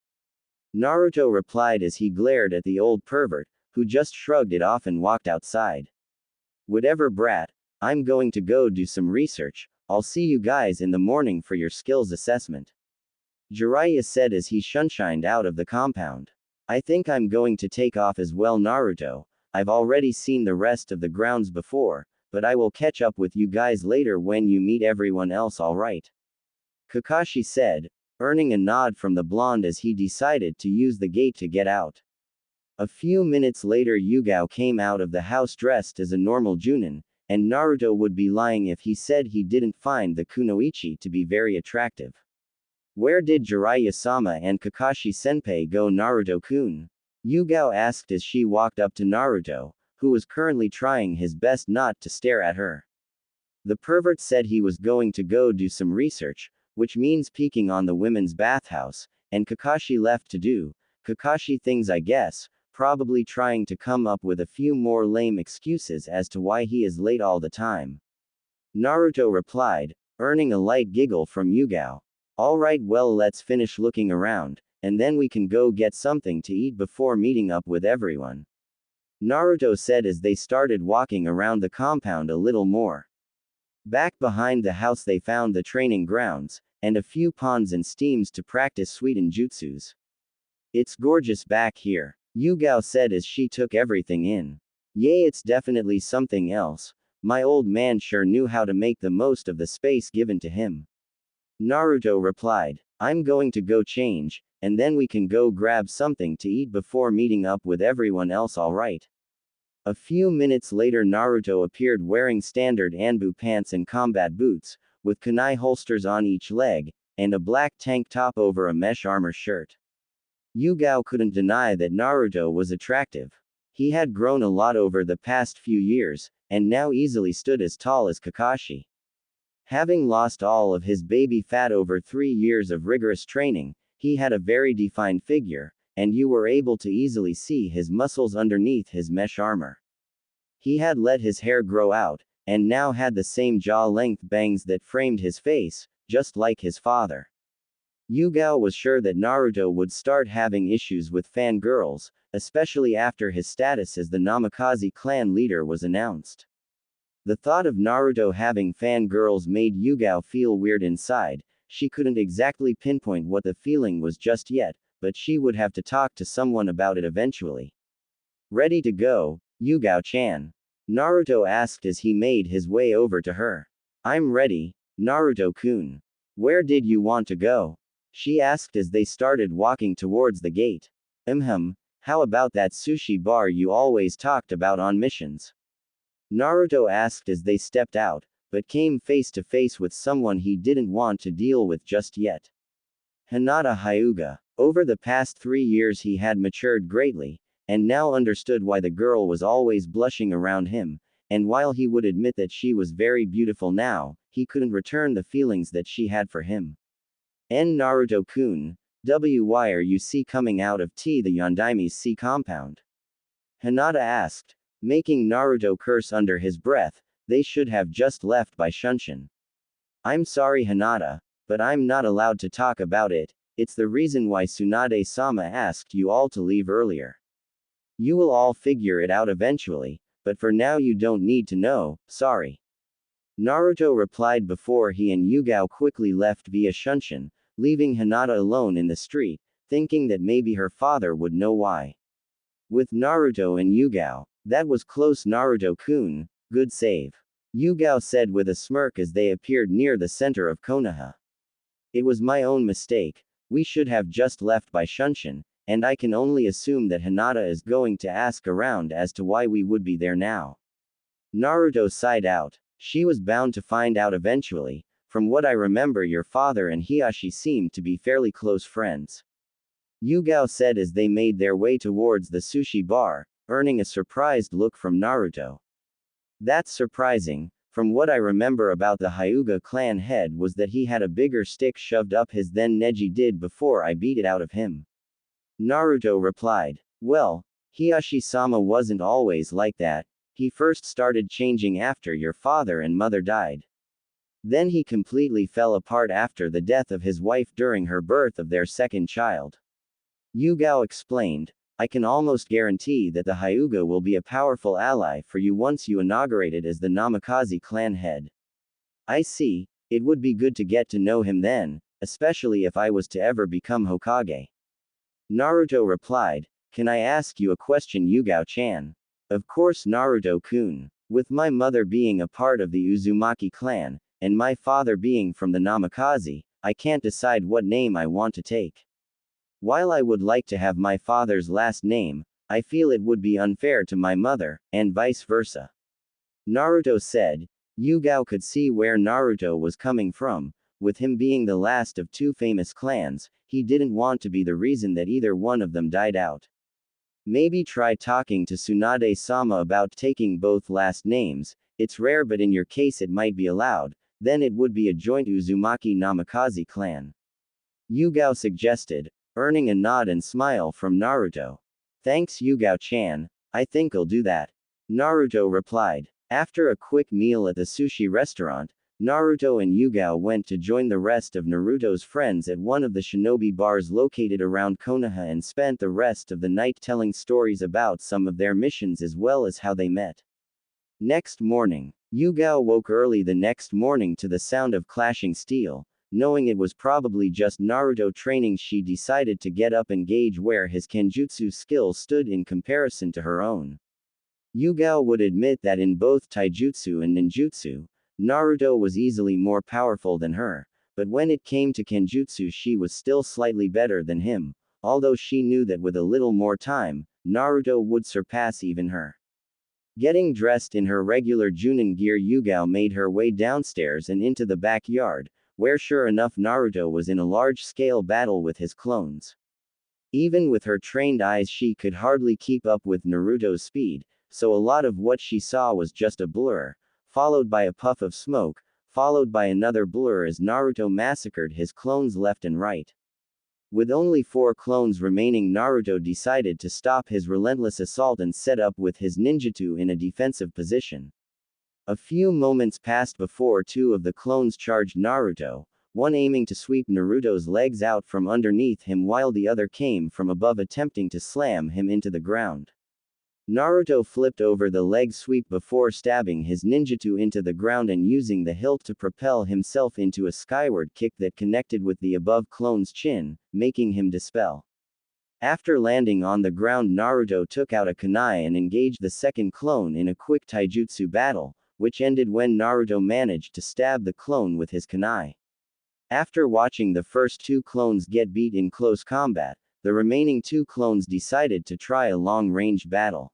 Naruto replied as he glared at the old pervert, who just shrugged it off and walked outside. Whatever, brat. I'm going to go do some research. I'll see you guys in the morning for your skills assessment. Jiraiya said as he shunshined out of the compound. I think I'm going to take off as well, Naruto. I've already seen the rest of the grounds before, but I will catch up with you guys later when you meet everyone else, alright? Kakashi said, earning a nod from the blonde as he decided to use the gate to get out. A few minutes later, Yugao came out of the house dressed as a normal Junin, and Naruto would be lying if he said he didn't find the kunoichi to be very attractive. Where did Jiraiya-sama and Kakashi-senpai go, Naruto-kun? Yugao asked as she walked up to Naruto, who was currently trying his best not to stare at her. The pervert said he was going to go do some research, which means peeking on the women's bathhouse, and Kakashi left to do Kakashi things, I guess, probably trying to come up with a few more lame excuses as to why he is late all the time. Naruto replied, earning a light giggle from Yugao. Alright, well, let's finish looking around, and then we can go get something to eat before meeting up with everyone. Naruto said as they started walking around the compound a little more. Back behind the house they found the training grounds, and a few ponds and steams to practice Suiten jutsus. It's gorgeous back here. Yugao said as she took everything in. Yay, it's definitely something else. My old man sure knew how to make the most of the space given to him. Naruto replied. I'm going to go change, and then we can go grab something to eat before meeting up with everyone else, alright? A few minutes later, Naruto appeared wearing standard Anbu pants and combat boots, with kunai holsters on each leg, and a black tank top over a mesh armor shirt. Yugao couldn't deny that Naruto was attractive. He had grown a lot over the past few years, and now easily stood as tall as Kakashi. Having lost all of his baby fat over 3 years of rigorous training, he had a very defined figure, and you were able to easily see his muscles underneath his mesh armor. He had let his hair grow out, and now had the same jaw-length bangs that framed his face, just like his father. Yugao was sure that Naruto would start having issues with fangirls, especially after his status as the Namikaze clan leader was announced. The thought of Naruto having fangirls made Yugao feel weird inside. She couldn't exactly pinpoint what the feeling was just yet, but she would have to talk to someone about it eventually. Ready to go, Yugao-chan? Naruto asked as he made his way over to her. I'm ready, Naruto-kun. Where did you want to go? She asked as they started walking towards the gate. How about that sushi bar you always talked about on missions? Naruto asked as they stepped out, but came face to face with someone he didn't want to deal with just yet. Hinata Hyuga. Over the past 3 years he had matured greatly, and now understood why the girl was always blushing around him, and while he would admit that she was very beautiful now, he couldn't return the feelings that she had for him. Naruto-kun, why are you coming out of the Yondaime's sea compound? Hinata asked, making Naruto curse under his breath. They should have just left by Shunshin. I'm sorry, Hinata, but I'm not allowed to talk about it. It's the reason why Tsunade-sama asked you all to leave earlier. You will all figure it out eventually, but for now you don't need to know, sorry. Naruto replied before he and Yugao quickly left via Shunshin, leaving Hinata alone in the street, thinking that maybe her father would know why. With Naruto and Yugao, that was close, Naruto-kun, good save. Yugao said with a smirk as they appeared near the center of Konoha. It was my own mistake, we should have just left by Shunshin, and I can only assume that Hinata is going to ask around as to why we would be there now. Naruto sighed out. She was bound to find out eventually. From what I remember, your father and Hiashi seemed to be fairly close friends. Yugao said as they made their way towards the sushi bar, earning a surprised look from Naruto. That's surprising. From what I remember about the Hyuga clan head was that he had a bigger stick shoved up his than Neji did before I beat it out of him. Naruto replied. Well, Hiashi-sama wasn't always like that. He first started changing after your father and mother died. Then he completely fell apart after the death of his wife during her birth of their second child. Yugao explained. I can almost guarantee that the Hyuga will be a powerful ally for you once you inaugurate it as the Namikaze clan head. I see, it would be good to get to know him then, especially if I was to ever become Hokage. Naruto replied, can I ask you a question, Yugao-chan? Of course, Naruto-kun. With my mother being a part of the Uzumaki clan, and my father being from the Namikaze, I can't decide what name I want to take. While I would like to have my father's last name, I feel it would be unfair to my mother, and vice versa. Naruto said. Yugao could see where Naruto was coming from. With him being the last of 2 famous clans, he didn't want to be the reason that either one of them died out. Maybe try talking to Tsunade-sama about taking both last names. It's rare, but in your case it might be allowed. Then it would be a joint Uzumaki Namikaze clan. Yugao suggested, earning a nod and smile from Naruto. Thanks, Yugao-chan, I think I'll do that. Naruto replied. After a quick meal at the sushi restaurant, Naruto and Yugao went to join the rest of Naruto's friends at one of the shinobi bars located around Konoha and spent the rest of the night telling stories about some of their missions as well as how they met. Next morning, Yugao woke early the next morning to the sound of clashing steel. knowing it was probably just Naruto training. She decided to get up and gauge where his kenjutsu skills stood in comparison to her own. Yugao would admit that in both taijutsu and ninjutsu, Naruto was easily more powerful than her, but when it came to kenjutsu she was still slightly better than him, although she knew that with a little more time, Naruto would surpass even her. Getting dressed in her regular Junin gear, Yugao made her way downstairs and into the backyard, where sure enough Naruto was in a large-scale battle with his clones. Even with her trained eyes she could hardly keep up with Naruto's speed, so a lot of what she saw was just a blur, followed by a puff of smoke, followed by another blur as Naruto massacred his clones left and right. With only 4 clones remaining, Naruto decided to stop his relentless assault and set up with his ninjutsu in a defensive position. A few moments passed before 2 of the clones charged Naruto, one aiming to sweep Naruto's legs out from underneath him while the other came from above attempting to slam him into the ground. Naruto flipped over the leg sweep before stabbing his ninjutsu into the ground and using the hilt to propel himself into a skyward kick that connected with the above clone's chin, making him dispel. After landing on the ground, Naruto took out a kunai and engaged the second clone in a quick taijutsu battle, which ended when Naruto managed to stab the clone with his kunai. After watching the first 2 clones get beat in close combat, the remaining 2 clones decided to try a long-range battle.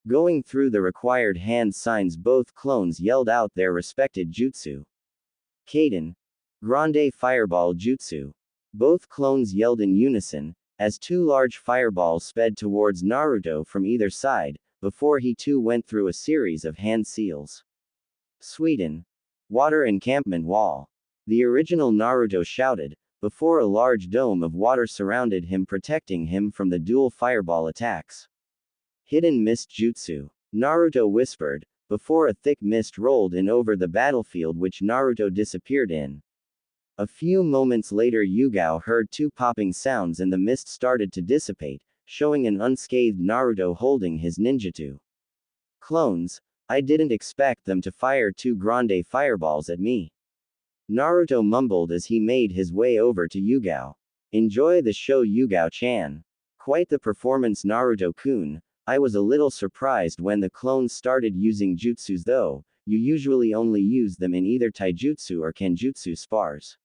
Going through the required hand signs, both clones yelled out their respected jutsu. Kaden. Grande Fireball Jutsu. Both clones yelled in unison, as 2 large fireballs sped towards Naruto from either side, before he too went through a series of hand seals. Sweden. Water Encampment Wall. The original Naruto shouted, before a large dome of water surrounded him, protecting him from the dual fireball attacks. Hidden Mist Jutsu. Naruto whispered, before a thick mist rolled in over the battlefield which Naruto disappeared in. A few moments later, Yugao heard 2 popping sounds and the mist started to dissipate, showing an unscathed Naruto holding his ninjutsu. Clones, I didn't expect them to fire 2 grande fireballs at me. Naruto mumbled as he made his way over to Yugao. Enjoy the show, Yugao-chan. Quite the performance, Naruto-kun. I was a little surprised when the clones started using jutsus though, you usually only use them in either taijutsu or kenjutsu spars.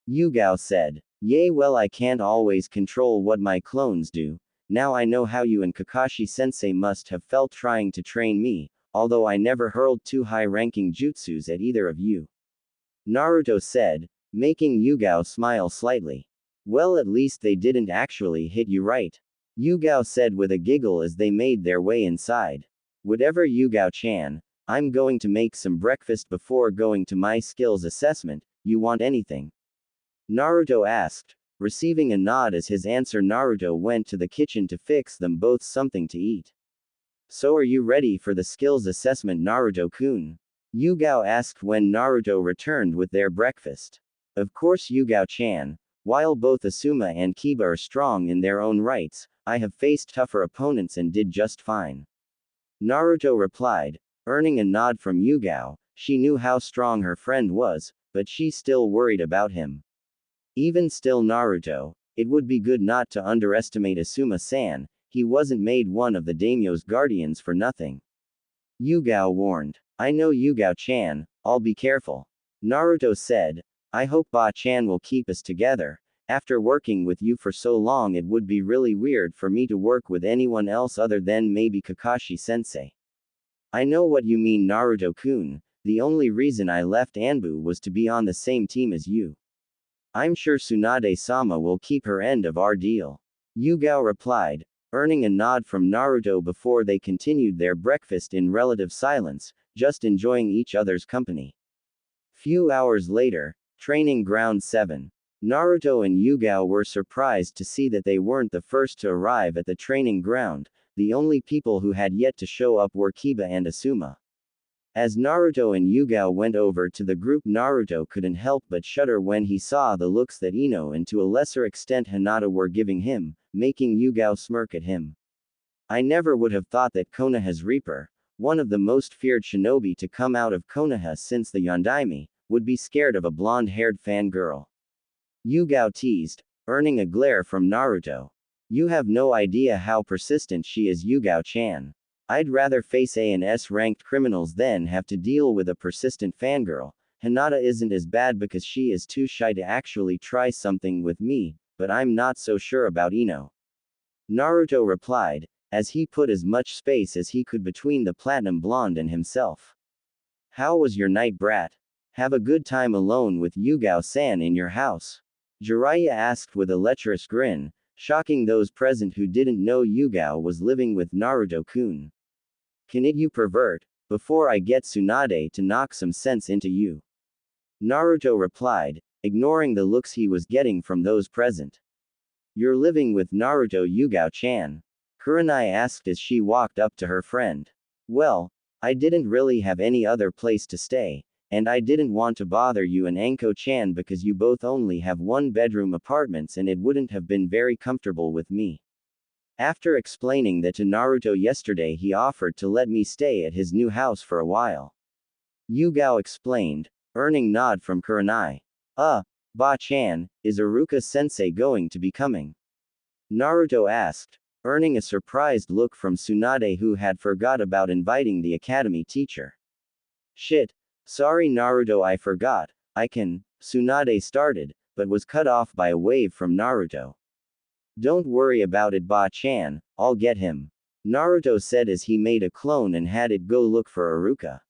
Yugao said. Yay, well, I can't always control what my clones do. Now I know how you and Kakashi-sensei must have felt trying to train me, although I never hurled 2 high-ranking jutsus at either of you. Naruto said, making Yugao smile slightly. Well, at least they didn't actually hit you, right? Yugao said with a giggle as they made their way inside. Whatever, Yugao-chan, I'm going to make some breakfast before going to my skills assessment. You want anything? Naruto asked, receiving a nod as his answer. Naruto went to the kitchen to fix them both something to eat. So are you ready for the skills assessment, Naruto-kun? Yugao asked when Naruto returned with their breakfast. Of course, Yugao-chan. While both Asuma and Kiba are strong in their own rights, I have faced tougher opponents and did just fine. Naruto replied, earning a nod from Yugao. She knew how strong her friend was, but she still worried about him. Even still, Naruto, it would be good not to underestimate Asuma-san. He wasn't made one of the daimyo's guardians for nothing. Yugao warned. I know, Yugao-chan, I'll be careful. Naruto said, I hope Ba-chan will keep us together. After working with you for so long, it would be really weird for me to work with anyone else other than maybe Kakashi-sensei. I know what you mean, Naruto-kun. The only reason I left Anbu was to be on the same team as you. I'm sure Tsunade-sama will keep her end of our deal. Yugao replied, earning a nod from Naruto before they continued their breakfast in relative silence, just enjoying each other's company. Few hours later, Training Ground 7. Naruto and Yugao were surprised to see that they weren't the first to arrive at the training ground. The only people who had yet to show up were Kiba and Asuma. As Naruto and Yugao went over to the group, Naruto couldn't help but shudder when he saw the looks that Ino and to a lesser extent Hinata were giving him, making Yugao smirk at him. I never would have thought that Konoha's Reaper, one of the most feared shinobi to come out of Konoha since the Yondaime, would be scared of a blonde-haired fangirl. Yugao teased, earning a glare from Naruto. You have no idea how persistent she is, Yugao-chan. I'd rather face A&S ranked criminals than have to deal with a persistent fangirl. Hinata isn't as bad because she is too shy to actually try something with me, but I'm not so sure about Ino. Naruto replied, as he put as much space as he could between the platinum blonde and himself. How was your night, brat? Have a good time alone with Yugao-san in your house? Jiraiya asked with a lecherous grin, shocking those present who didn't know Yugao was living with Naruto-kun. Can it, you pervert, before I get Tsunade to knock some sense into you? Naruto replied, ignoring the looks he was getting from those present. You're living with Naruto, Yugao-chan? Kurenai asked as she walked up to her friend. Well, I didn't really have any other place to stay, and I didn't want to bother you and Anko-chan because you both only have one-bedroom apartments and it wouldn't have been very comfortable with me. After explaining that to Naruto yesterday, he offered to let me stay at his new house for a while. Yugao explained, earning nod from Kurenai. Ba-chan, is Iruka-sensei going to be coming? Naruto asked, earning a surprised look from Tsunade, who had forgot about inviting the academy teacher. Shit. Sorry Naruto, I forgot. I can, Tsunade started, but was cut off by a wave from Naruto. Don't worry about it, Ba-chan, I'll get him. Naruto said as he made a clone and had it go look for Iruka.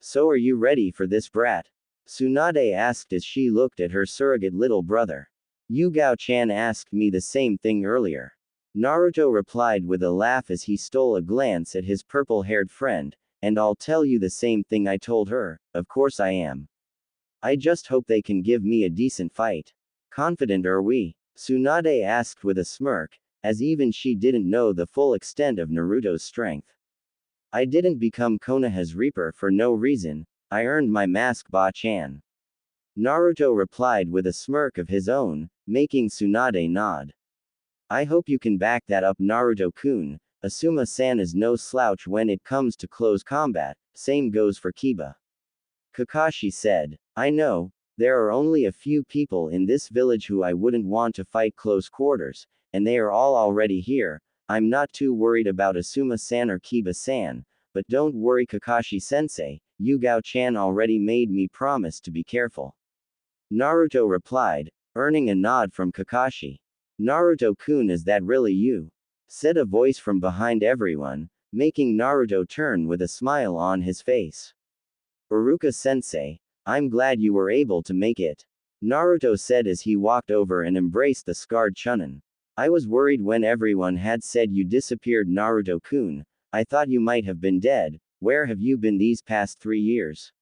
So are you ready for this, brat? Tsunade asked as she looked at her surrogate little brother. Yugao-chan asked me the same thing earlier. Naruto replied with a laugh as he stole a glance at his purple-haired friend, and I'll tell you the same thing I told her, of course I am. I just hope they can give me a decent fight. Confident are we? Tsunade asked with a smirk, as even she didn't know the full extent of Naruto's strength. I didn't become Konoha's Reaper for no reason, I earned my mask, Ba-chan. Naruto replied with a smirk of his own, making Tsunade nod. I hope you can back that up, Naruto-kun. Asuma-san is no slouch when it comes to close combat, same goes for Kiba. Kakashi said. I know, there are only a few people in this village who I wouldn't want to fight close quarters, and they are all already here. I'm not too worried about Asuma-san or Kiba-san, but don't worry Kakashi-sensei, Yugao-chan already made me promise to be careful. Naruto replied, earning a nod from Kakashi. Naruto-kun, is that really you? Said a voice from behind everyone, making Naruto turn with a smile on his face. Iruka-sensei, I'm glad you were able to make it. Naruto said as he walked over and embraced the scarred Chunin. I was worried when everyone had said you disappeared, Naruto-kun. I thought you might have been dead. Where have you been these past 3 years?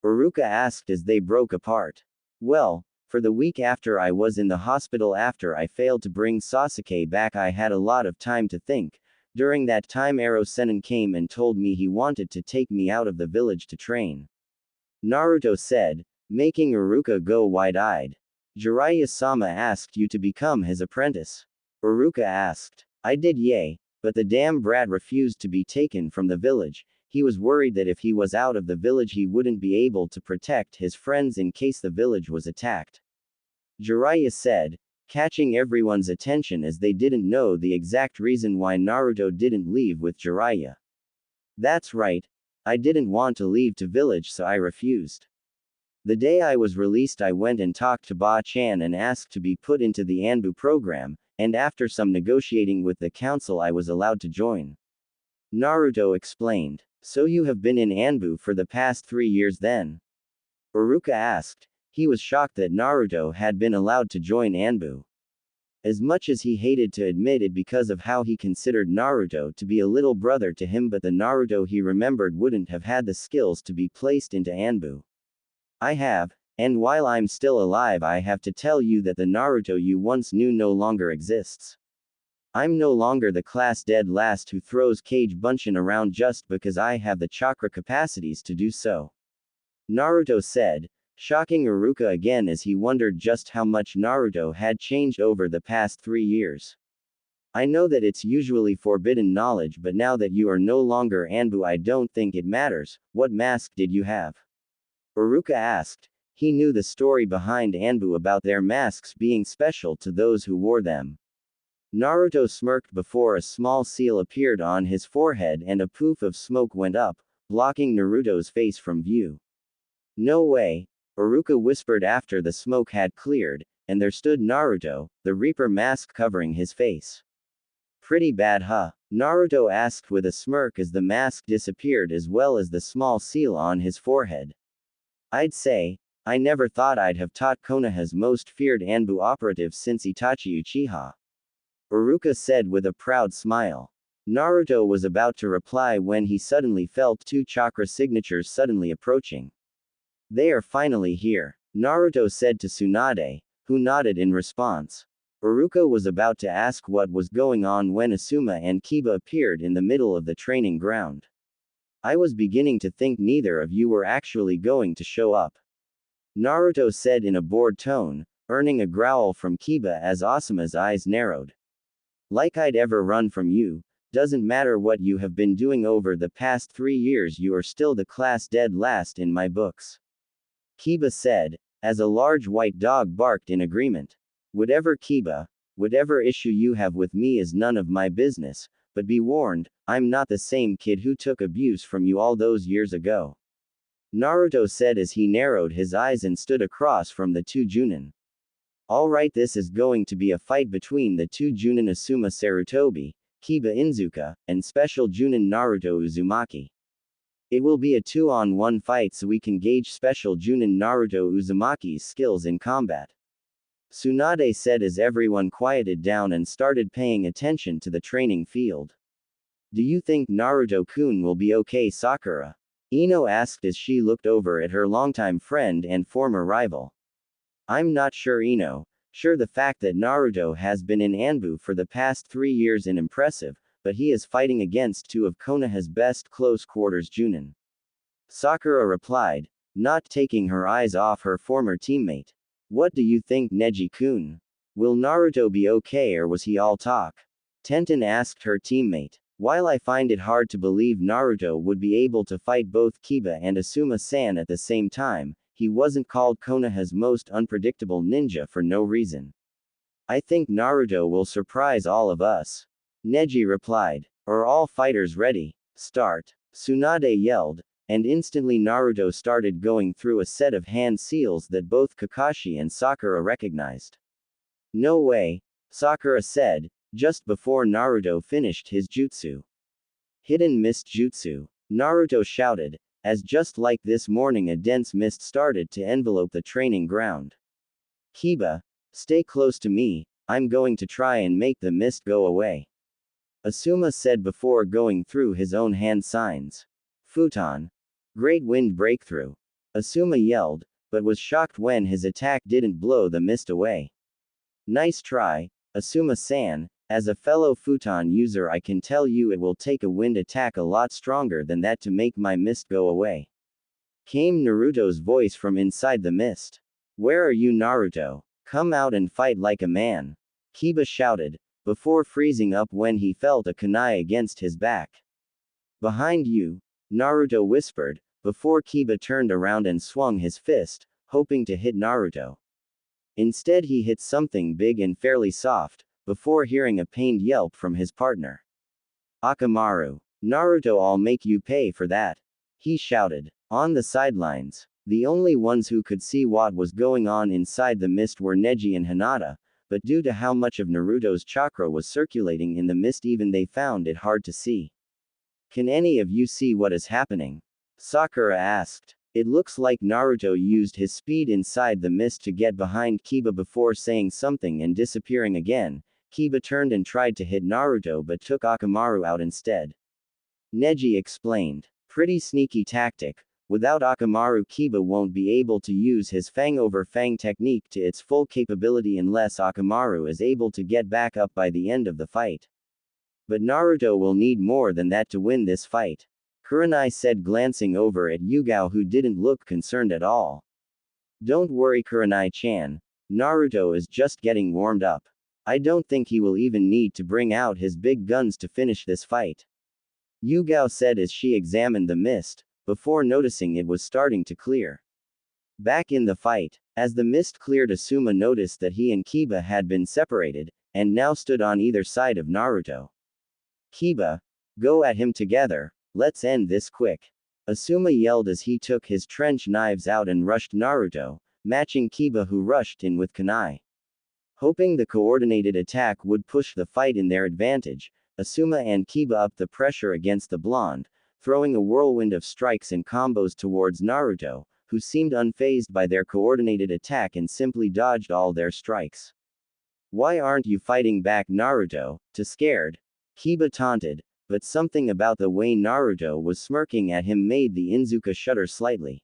Iruka asked as they broke apart. Well, for the week after I was in the hospital after I failed to bring Sasuke back, I had a lot of time to think. During that time Ero-sennin came and told me he wanted to take me out of the village to train. Naruto said, making Iruka go wide-eyed. Jiraiya-sama asked you to become his apprentice. Iruka asked. I did, yay, but the damn brat refused to be taken from the village. He was worried that if he was out of the village he wouldn't be able to protect his friends in case the village was attacked. Jiraiya said, catching everyone's attention as they didn't know the exact reason why Naruto didn't leave with Jiraiya. That's right. I didn't want to leave to village, so I refused. The day I was released I went and talked to Ba-chan and asked to be put into the Anbu program, and after some negotiating with the council I was allowed to join. Naruto explained. So you have been in Anbu for the past 3 years then? Iruka asked. He was shocked that Naruto had been allowed to join Anbu. As much as he hated to admit it because of how he considered Naruto to be a little brother to him, but the Naruto he remembered wouldn't have had the skills to be placed into Anbu. I have, and while I'm still alive I have to tell you that the Naruto you once knew no longer exists. I'm no longer the class dead last who throws Kage Bunshin around just because I have the chakra capacities to do so. Naruto said, shocking Iruka again as he wondered just how much Naruto had changed over the past 3 years. I know that it's usually forbidden knowledge, but now that you are no longer Anbu I don't think it matters. What mask did you have? Uruka asked. He knew the story behind Anbu about their masks being special to those who wore them. Naruto smirked before a small seal appeared on his forehead and a poof of smoke went up, blocking Naruto's face from view. No way, Uruka whispered after the smoke had cleared, and there stood Naruto, the Reaper mask covering his face. Pretty bad huh? Naruto asked with a smirk as the mask disappeared as well as the small seal on his forehead. I'd say, I never thought I'd have taught Konoha's most feared Anbu operative since Itachi Uchiha. Uruka said with a proud smile. Naruto was about to reply when he suddenly felt two chakra signatures suddenly approaching. They are finally here, Naruto said to Tsunade, who nodded in response. Uruka was about to ask what was going on when Asuma and Kiba appeared in the middle of the training ground. I was beginning to think neither of you were actually going to show up, Naruto said in a bored tone, earning a growl from Kiba as Asuma's eyes narrowed. Like I'd ever run from you, doesn't matter what you have been doing over the past 3 years, you are still the class dead last in my books, Kiba said, as a large white dog barked in agreement. Whatever Kiba, whatever issue you have with me is none of my business, but be warned, I'm not the same kid who took abuse from you all those years ago, Naruto said as he narrowed his eyes and stood across from the two Junin. Alright, this is going to be a fight between the two Junin Asuma Sarutobi, Kiba Inzuka, and Special Junin Naruto Uzumaki. It will be a 2-on-1 fight so we can gauge Special Junin Naruto Uzumaki's skills in combat, Tsunade said as everyone quieted down and started paying attention to the training field. Do you think Naruto-kun will be okay, Sakura? Ino asked as she looked over at her longtime friend and former rival. I'm not sure, Ino. Sure, the fact that Naruto has been in Anbu for the past 3 years is impressive, but he is fighting against two of Konoha's best close quarters Junin, Sakura replied, not taking her eyes off her former teammate. What do you think, Neji-kun? Will Naruto be okay or was he all talk? Tenten asked her teammate. While I find it hard to believe Naruto would be able to fight both Kiba and Asuma-san at the same time, he wasn't called Konoha's most unpredictable ninja for no reason. I think Naruto will surprise all of us, Neji replied. Are all fighters ready? Start, Tsunade yelled, and instantly Naruto started going through a set of hand seals that both Kakashi and Sakura recognized. No way, Sakura said, just before Naruto finished his jutsu. Hidden mist jutsu, Naruto shouted, as just like this morning a dense mist started to envelope the training ground. Kiba, stay close to me, I'm going to try and make the mist go away, Asuma said before going through his own hand signs. Futon. Great wind breakthrough, Asuma yelled, but was shocked when his attack didn't blow the mist away. Nice try, Asuma-san. As a fellow futon user, I can tell you it will take a wind attack a lot stronger than that to make my mist go away, came Naruto's voice from inside the mist. Where are you, Naruto? Come out and fight like a man, Kiba shouted, before freezing up when he felt a kunai against his back. Behind you, Naruto whispered, before Kiba turned around and swung his fist, hoping to hit Naruto. Instead he hit something big and fairly soft, before hearing a pained yelp from his partner. Akamaru. Naruto, I'll make you pay for that, he shouted. On the sidelines, the only ones who could see what was going on inside the mist were Neji and Hinata, but due to how much of Naruto's chakra was circulating in the mist, even they found it hard to see. Can any of you see what is happening? Sakura asked. It looks like Naruto used his speed inside the mist to get behind Kiba before saying something and disappearing again. Kiba turned and tried to hit Naruto but took Akamaru out instead, Neji explained. Pretty sneaky tactic. Without Akamaru, Kiba won't be able to use his Fang over Fang technique to its full capability unless Akamaru is able to get back up by the end of the fight. But Naruto will need more than that to win this fight, Kurenai said, glancing over at Yugao, who didn't look concerned at all. Don't worry, Kurenai-chan. Naruto is just getting warmed up. I don't think he will even need to bring out his big guns to finish this fight, Yugao said as she examined the mist, before noticing it was starting to clear. Back in the fight, as the mist cleared, Asuma noticed that he and Kiba had been separated, and now stood on either side of Naruto. Kiba, go at him together, let's end this quick. Asuma yelled as he took his trench knives out and rushed Naruto, matching Kiba, who rushed in with kunai. Hoping the coordinated attack would push the fight in their advantage, Asuma and Kiba upped the pressure against the blonde, throwing a whirlwind of strikes and combos towards Naruto, who seemed unfazed by their coordinated attack and simply dodged all their strikes. Why aren't you fighting back, Naruto? Too scared? Kiba taunted, but something about the way Naruto was smirking at him made the Inuzuka shudder slightly.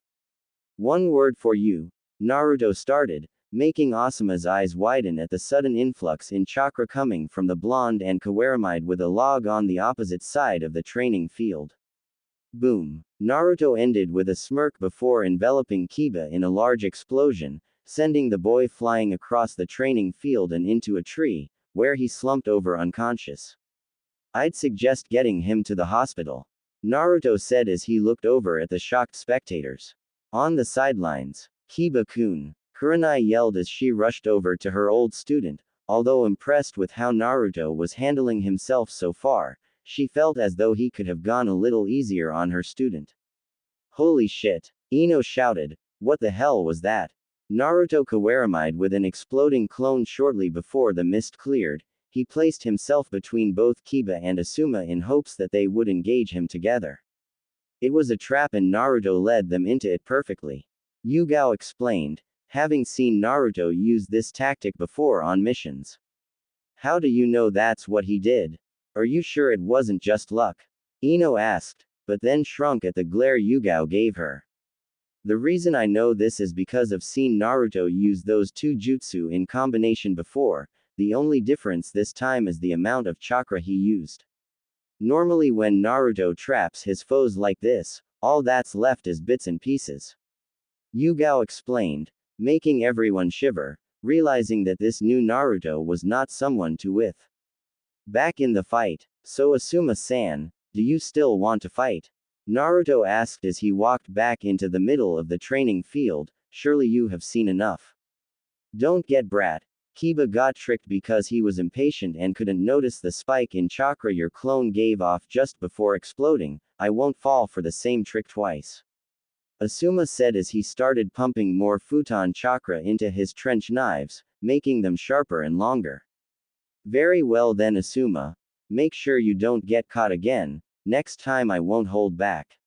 One word for you, Naruto started, making Asuma's eyes widen at the sudden influx in chakra coming from the blonde and Kurenai with a log on the opposite side of the training field. Boom. Naruto ended with a smirk before enveloping Kiba in a large explosion, sending the boy flying across the training field and into a tree, where he slumped over unconscious. I'd suggest getting him to the hospital, Naruto said as he looked over at the shocked spectators. On the sidelines, Kiba-kun, Kurenai yelled as she rushed over to her old student. Although impressed with how Naruto was handling himself so far, she felt as though he could have gone a little easier on her student. Holy shit! Ino shouted, what the hell was that? Naruto Kurenai with an exploding clone shortly before the mist cleared. He placed himself between both Kiba and Asuma in hopes that they would engage him together. It was a trap and Naruto led them into it perfectly. Yugao explained, having seen Naruto use this tactic before on missions. How do you know that's what he did? Are you sure it wasn't just luck? Ino asked, but then shrunk at the glare Yugao gave her. The reason I know this is because I've seen Naruto use those two jutsu in combination before. The only difference this time is the amount of chakra he used. Normally when Naruto traps his foes like this, all that's left is bits and pieces. Yugao explained, making everyone shiver, realizing that this new Naruto was not someone to with. Back in the fight, so Asuma-san, do you still want to fight? Naruto asked as he walked back into the middle of the training field, surely you have seen enough. Don't get brat. Kiba got tricked because he was impatient and couldn't notice the spike in chakra your clone gave off just before exploding. I won't fall for the same trick twice. Asuma said as he started pumping more futon chakra into his trench knives, making them sharper and longer. Very well then Asuma. Make sure you don't get caught again, next time I won't hold back.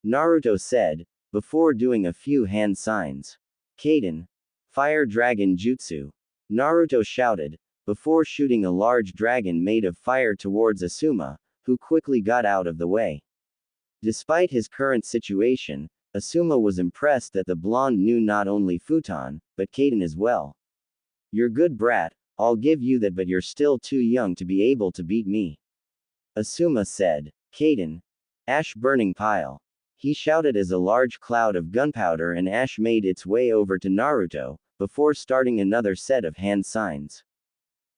Naruto said, before doing a few hand signs. Kaden. Fire Dragon Jutsu. Naruto shouted, before shooting a large dragon made of fire towards Asuma, who quickly got out of the way. Despite his current situation, Asuma was impressed that the blonde knew not only futon, but Kaden as well. You're good brat, I'll give you that, but you're still too young to be able to beat me. Asuma said. Kaden. Ash burning pile. He shouted as a large cloud of gunpowder and ash made its way over to Naruto, before starting another set of hand signs.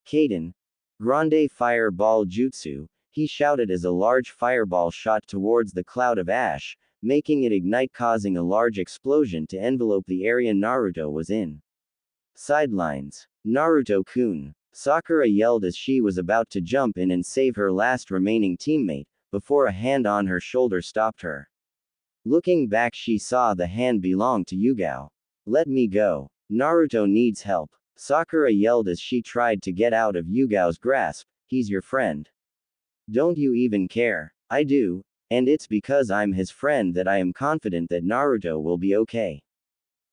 Kaden. Grande Fireball Jutsu, he shouted as a large fireball shot towards the cloud of ash, making it ignite, causing a large explosion to envelope the area Naruto was in. Sidelines. Naruto-kun. Sakura yelled as she was about to jump in and save her last remaining teammate, before a hand on her shoulder stopped her. Looking back, she saw the hand belonged to Yugao. Let me go. Naruto needs help. Sakura yelled as she tried to get out of Yugao's grasp. He's your friend. Don't you even care? I do, and it's because I'm his friend that I am confident that Naruto will be okay.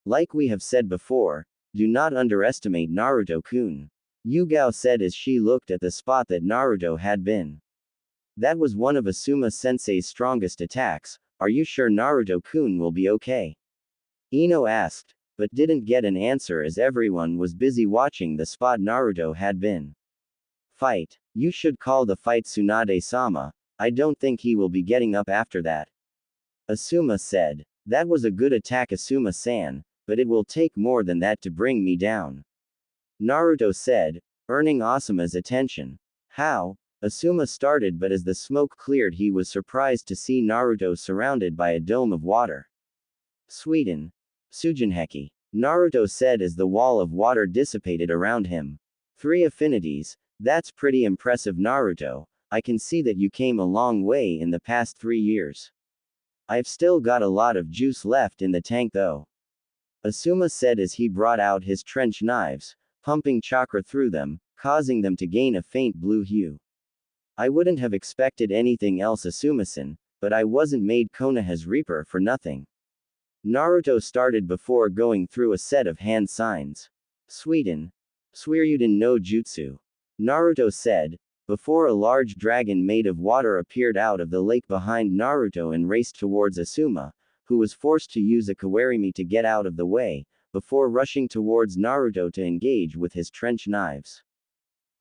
Like we have said before, do not underestimate Naruto-kun. Yugao said as she looked at the spot that Naruto had been. That was one of Asuma-sensei's strongest attacks. Are you sure Naruto-kun will be okay? Ino asked, but didn't get an answer as everyone was busy watching the spot Naruto had been. Fight. You should call the fight Tsunade-sama. I don't think he will be getting up after that. Asuma said. That was a good attack Asuma-san, but it will take more than that to bring me down. Naruto said, earning Asuma's attention. How? Asuma started, but as the smoke cleared he was surprised to see Naruto surrounded by a dome of water. Sweden. Sujinheki. Naruto said as the wall of water dissipated around him. 3 affinities, that's pretty impressive Naruto, I can see that you came a long way in the past 3 years. I've still got a lot of juice left in the tank though. Asuma said as he brought out his trench knives, pumping chakra through them, causing them to gain a faint blue hue. I wouldn't have expected anything else Asuma-san, but I wasn't made Konoha's Reaper for nothing. Naruto started before going through a set of hand signs. Sweden. Suiryuden no Jutsu. Naruto said, before a large dragon made of water appeared out of the lake behind Naruto and raced towards Asuma, who was forced to use a kawarimi to get out of the way, before rushing towards Naruto to engage with his trench knives.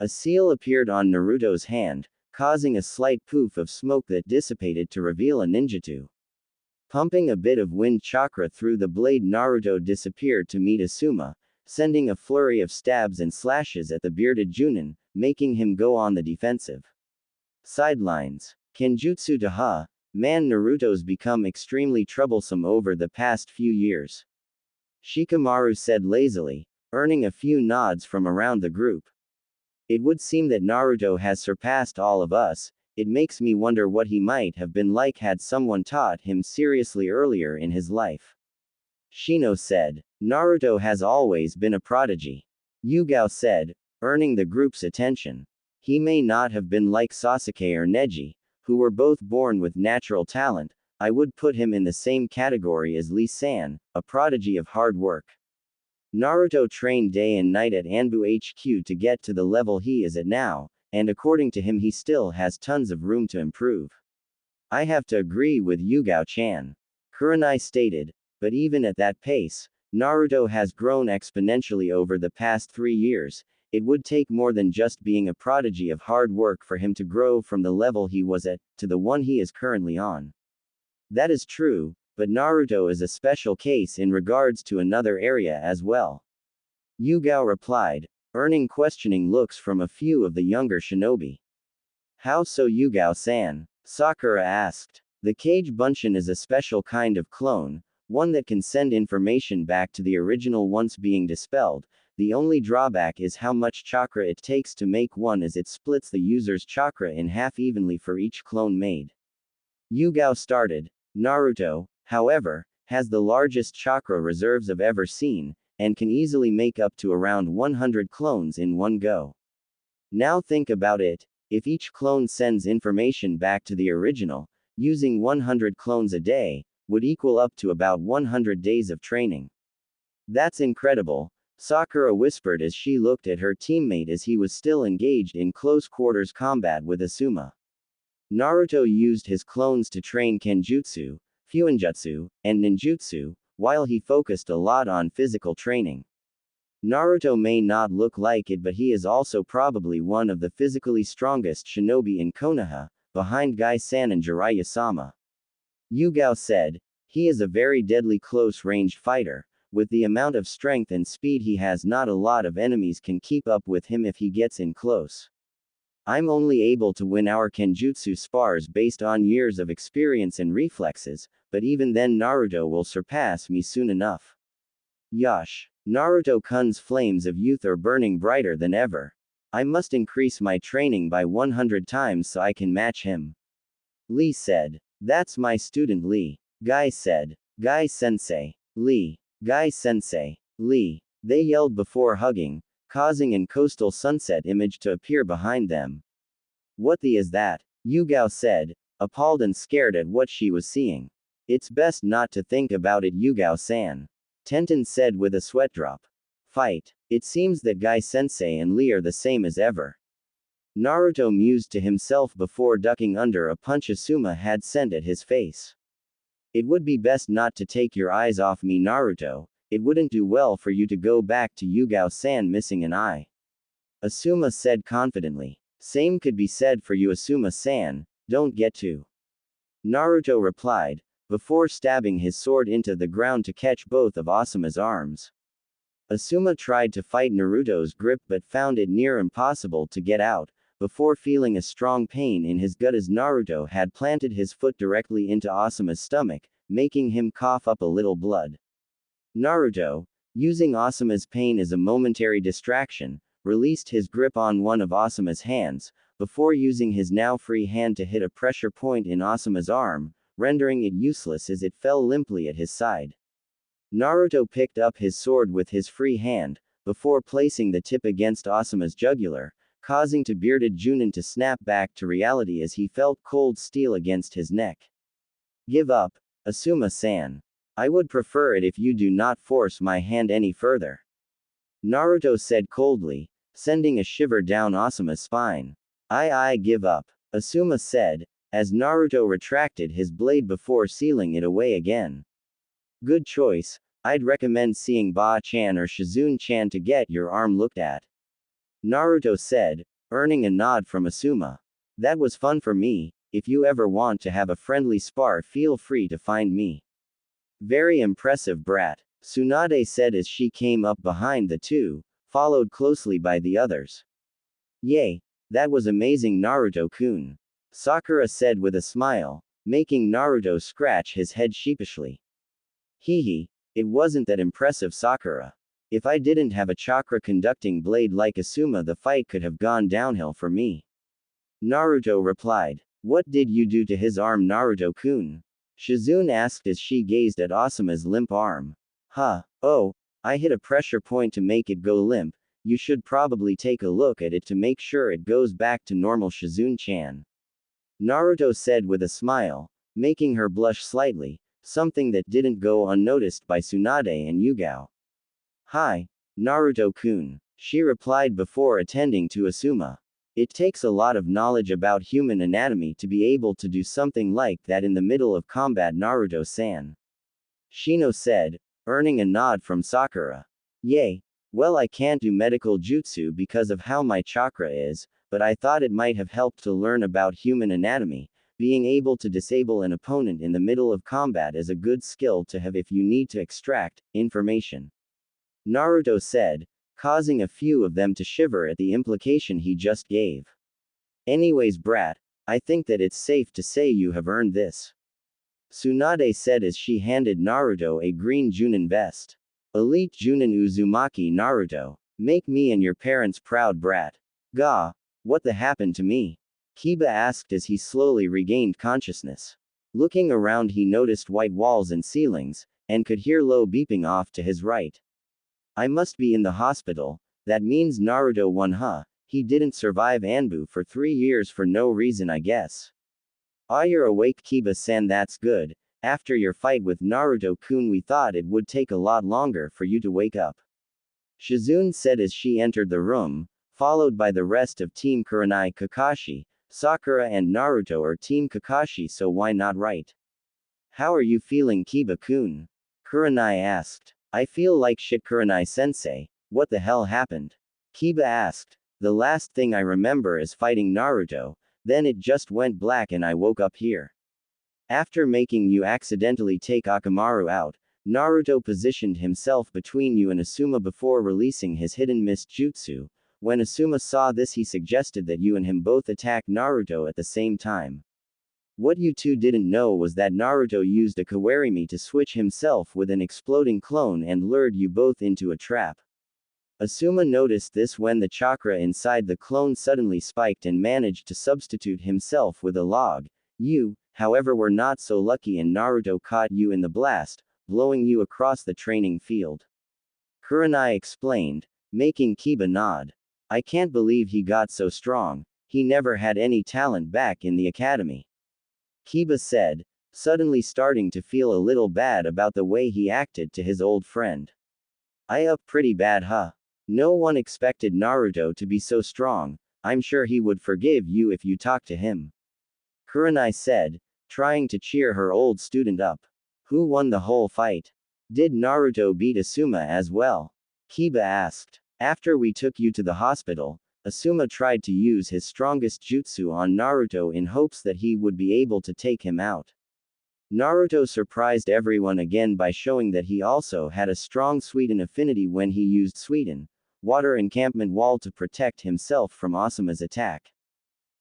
A seal appeared on Naruto's hand, causing a slight poof of smoke that dissipated to reveal a ninjutsu. Pumping a bit of wind chakra through the blade, Naruto disappeared to meet Asuma, sending a flurry of stabs and slashes at the bearded Junin, making him go on the defensive. Sidelines. Kenjutsu Daha. Man, Naruto's become extremely troublesome over the past few years. Shikamaru said lazily, earning a few nods from around the group. It would seem that Naruto has surpassed all of us. It makes me wonder what he might have been like had someone taught him seriously earlier in his life. Shino said, Naruto has always been a prodigy. Yugao said, earning the group's attention. He may not have been like Sasuke or Neji, who were both born with natural talent. I would put him in the same category as Lee-san, a prodigy of hard work. Naruto trained day and night at Anbu HQ to get to the level he is at now, and according to him he still has tons of room to improve. I have to agree with Yugao-chan. Kurenai stated, but even at that pace, Naruto has grown exponentially over the past 3 years. It would take more than just being a prodigy of hard work for him to grow from the level he was at, to the one he is currently on. That is true, but Naruto is a special case in regards to another area as well. Yugao replied, earning questioning looks from a few of the younger shinobi. How so Yugao-san? Sakura asked. The Kage Bunshin is a special kind of clone, one that can send information back to the original once being dispelled. The only drawback is how much chakra it takes to make one, as it splits the user's chakra in half evenly for each clone made. Yugao started. Naruto, however, has the largest chakra reserves I've ever seen, and can easily make up to around 100 clones in one go. Now think about it, if each clone sends information back to the original, using 100 clones a day, would equal up to about 100 days of training. That's incredible, Sakura whispered as she looked at her teammate as he was still engaged in close quarters combat with Asuma. Naruto used his clones to train Kenjutsu, Fuinjutsu, and Ninjutsu, while he focused a lot on physical training. Naruto may not look like it, but he is also probably one of the physically strongest shinobi in Konoha, behind Gai-san and Jiraiya-sama. Yugao said, he is a very deadly close-ranged fighter. With the amount of strength and speed he has, not a lot of enemies can keep up with him if he gets in close. I'm only able to win our Kenjutsu spars based on years of experience and reflexes, but even then Naruto will surpass me soon enough. Yosh. Naruto-kun's flames of youth are burning brighter than ever. I must increase my training by 100 times so I can match him. Lee said. That's my student Lee. Guy said. Guy-sensei. Lee. Guy-sensei. Lee. They yelled before hugging, causing an coastal sunset image to appear behind them. What the is that? Yugao said, appalled and scared at what she was seeing. It's best not to think about it, Yugao-san. Tenten said with a sweat drop. Fight. It seems that Guy-sensei and Lee are the same as ever. Naruto mused to himself before ducking under a punch Asuma had sent at his face. It would be best not to take your eyes off me, Naruto. It wouldn't do well for you to go back to Yugao-san missing an eye. Asuma said confidently. Same could be said for you, Asuma-san, don't get too. Naruto replied, before stabbing his sword into the ground to catch both of Asuma's arms. Asuma tried to fight Naruto's grip but found it near impossible to get out, before feeling a strong pain in his gut as Naruto had planted his foot directly into Asuma's stomach, making him cough up a little blood. Naruto, using Asuma's pain as a momentary distraction, released his grip on one of Asuma's hands, before using his now free hand to hit a pressure point in Asuma's arm, rendering it useless as it fell limply at his side. Naruto picked up his sword with his free hand, before placing the tip against Asuma's jugular, causing to bearded Junin to snap back to reality as he felt cold steel against his neck. Give up, Asuma-san. I would prefer it if you do not force my hand any further. Naruto said coldly, sending a shiver down Asuma's spine. I give up, Asuma said, as Naruto retracted his blade before sealing it away again. Good choice, I'd recommend seeing Ba-chan or Shizune-chan to get your arm looked at. Naruto said, earning a nod from Asuma. That was fun for me, if you ever want to have a friendly spar feel free to find me. Very impressive brat, Tsunade said as she came up behind the two, followed closely by the others. Yay, that was amazing Naruto-kun. Sakura said with a smile, making Naruto scratch his head sheepishly. Hehe, it wasn't that impressive Sakura. If I didn't have a chakra-conducting blade like Asuma, the fight could have gone downhill for me. Naruto replied. What did you do to his arm, Naruto-kun? Shizune asked as she gazed at Asuma's limp arm. Oh, I hit a pressure point to make it go limp. You should probably take a look at it to make sure it goes back to normal, Shizune-chan. Naruto said with a smile, making her blush slightly, something that didn't go unnoticed by Tsunade and Yugao. Hi, Naruto-kun, she replied before attending to Asuma. It takes a lot of knowledge about human anatomy to be able to do something like that in the middle of combat, Naruto-san. Shino said, earning a nod from Sakura. Yay. Well, I can't do medical jutsu because of how my chakra is, but I thought it might have helped to learn about human anatomy. Being able to disable an opponent in the middle of combat is a good skill to have if you need to extract information. Naruto said, causing a few of them to shiver at the implication he just gave. Anyways, brat, I think that it's safe to say you have earned this. Tsunade said as she handed Naruto a green Junin vest. Elite Junin Uzumaki Naruto. Make me and your parents proud, brat. Gah, what the happened to me? Kiba asked as he slowly regained consciousness. Looking around, he noticed white walls and ceilings, and could hear low beeping off to his right. I must be in the hospital. That means Naruto won, huh? He didn't survive Anbu for 3 years for no reason, I guess. Ah, you're awake, Kiba-san, that's good. After your fight with Naruto-kun, we thought it would take a lot longer for you to wake up. Shizune said as she entered the room, followed by the rest of Team Kurenai. Kakashi, Sakura and Naruto are Team Kakashi, so why not, right? How are you feeling, Kiba-kun? Kurenai asked. I feel like shit, Kurenai-sensei. What the hell happened? Kiba asked. The last thing I remember is fighting Naruto, then it just went black and I woke up here. After making you accidentally take Akamaru out, Naruto positioned himself between you and Asuma before releasing his hidden mist jutsu. When Asuma saw this, he suggested that you and him both attack Naruto at the same time. What you two didn't know was that Naruto used a Kawarimi to switch himself with an exploding clone and lured you both into a trap. Asuma noticed this when the chakra inside the clone suddenly spiked and managed to substitute himself with a log. You, however, were not so lucky and Naruto caught you in the blast, blowing you across the training field. Kurenai explained, making Kiba nod. I can't believe he got so strong. He never had any talent back in the academy. Kiba said, suddenly starting to feel a little bad about the way he acted to his old friend. I up pretty bad, huh? No one expected Naruto to be so strong. I'm sure he would forgive you if you talk to him. Kurenai said, trying to cheer her old student up. Who won the whole fight? Did Naruto beat Asuma as well? Kiba asked. After we took you to the hospital, Asuma tried to use his strongest jutsu on Naruto in hopes that he would be able to take him out. Naruto surprised everyone again by showing that he also had a strong Suiten affinity when he used Suiten, water encampment wall, to protect himself from Asuma's attack.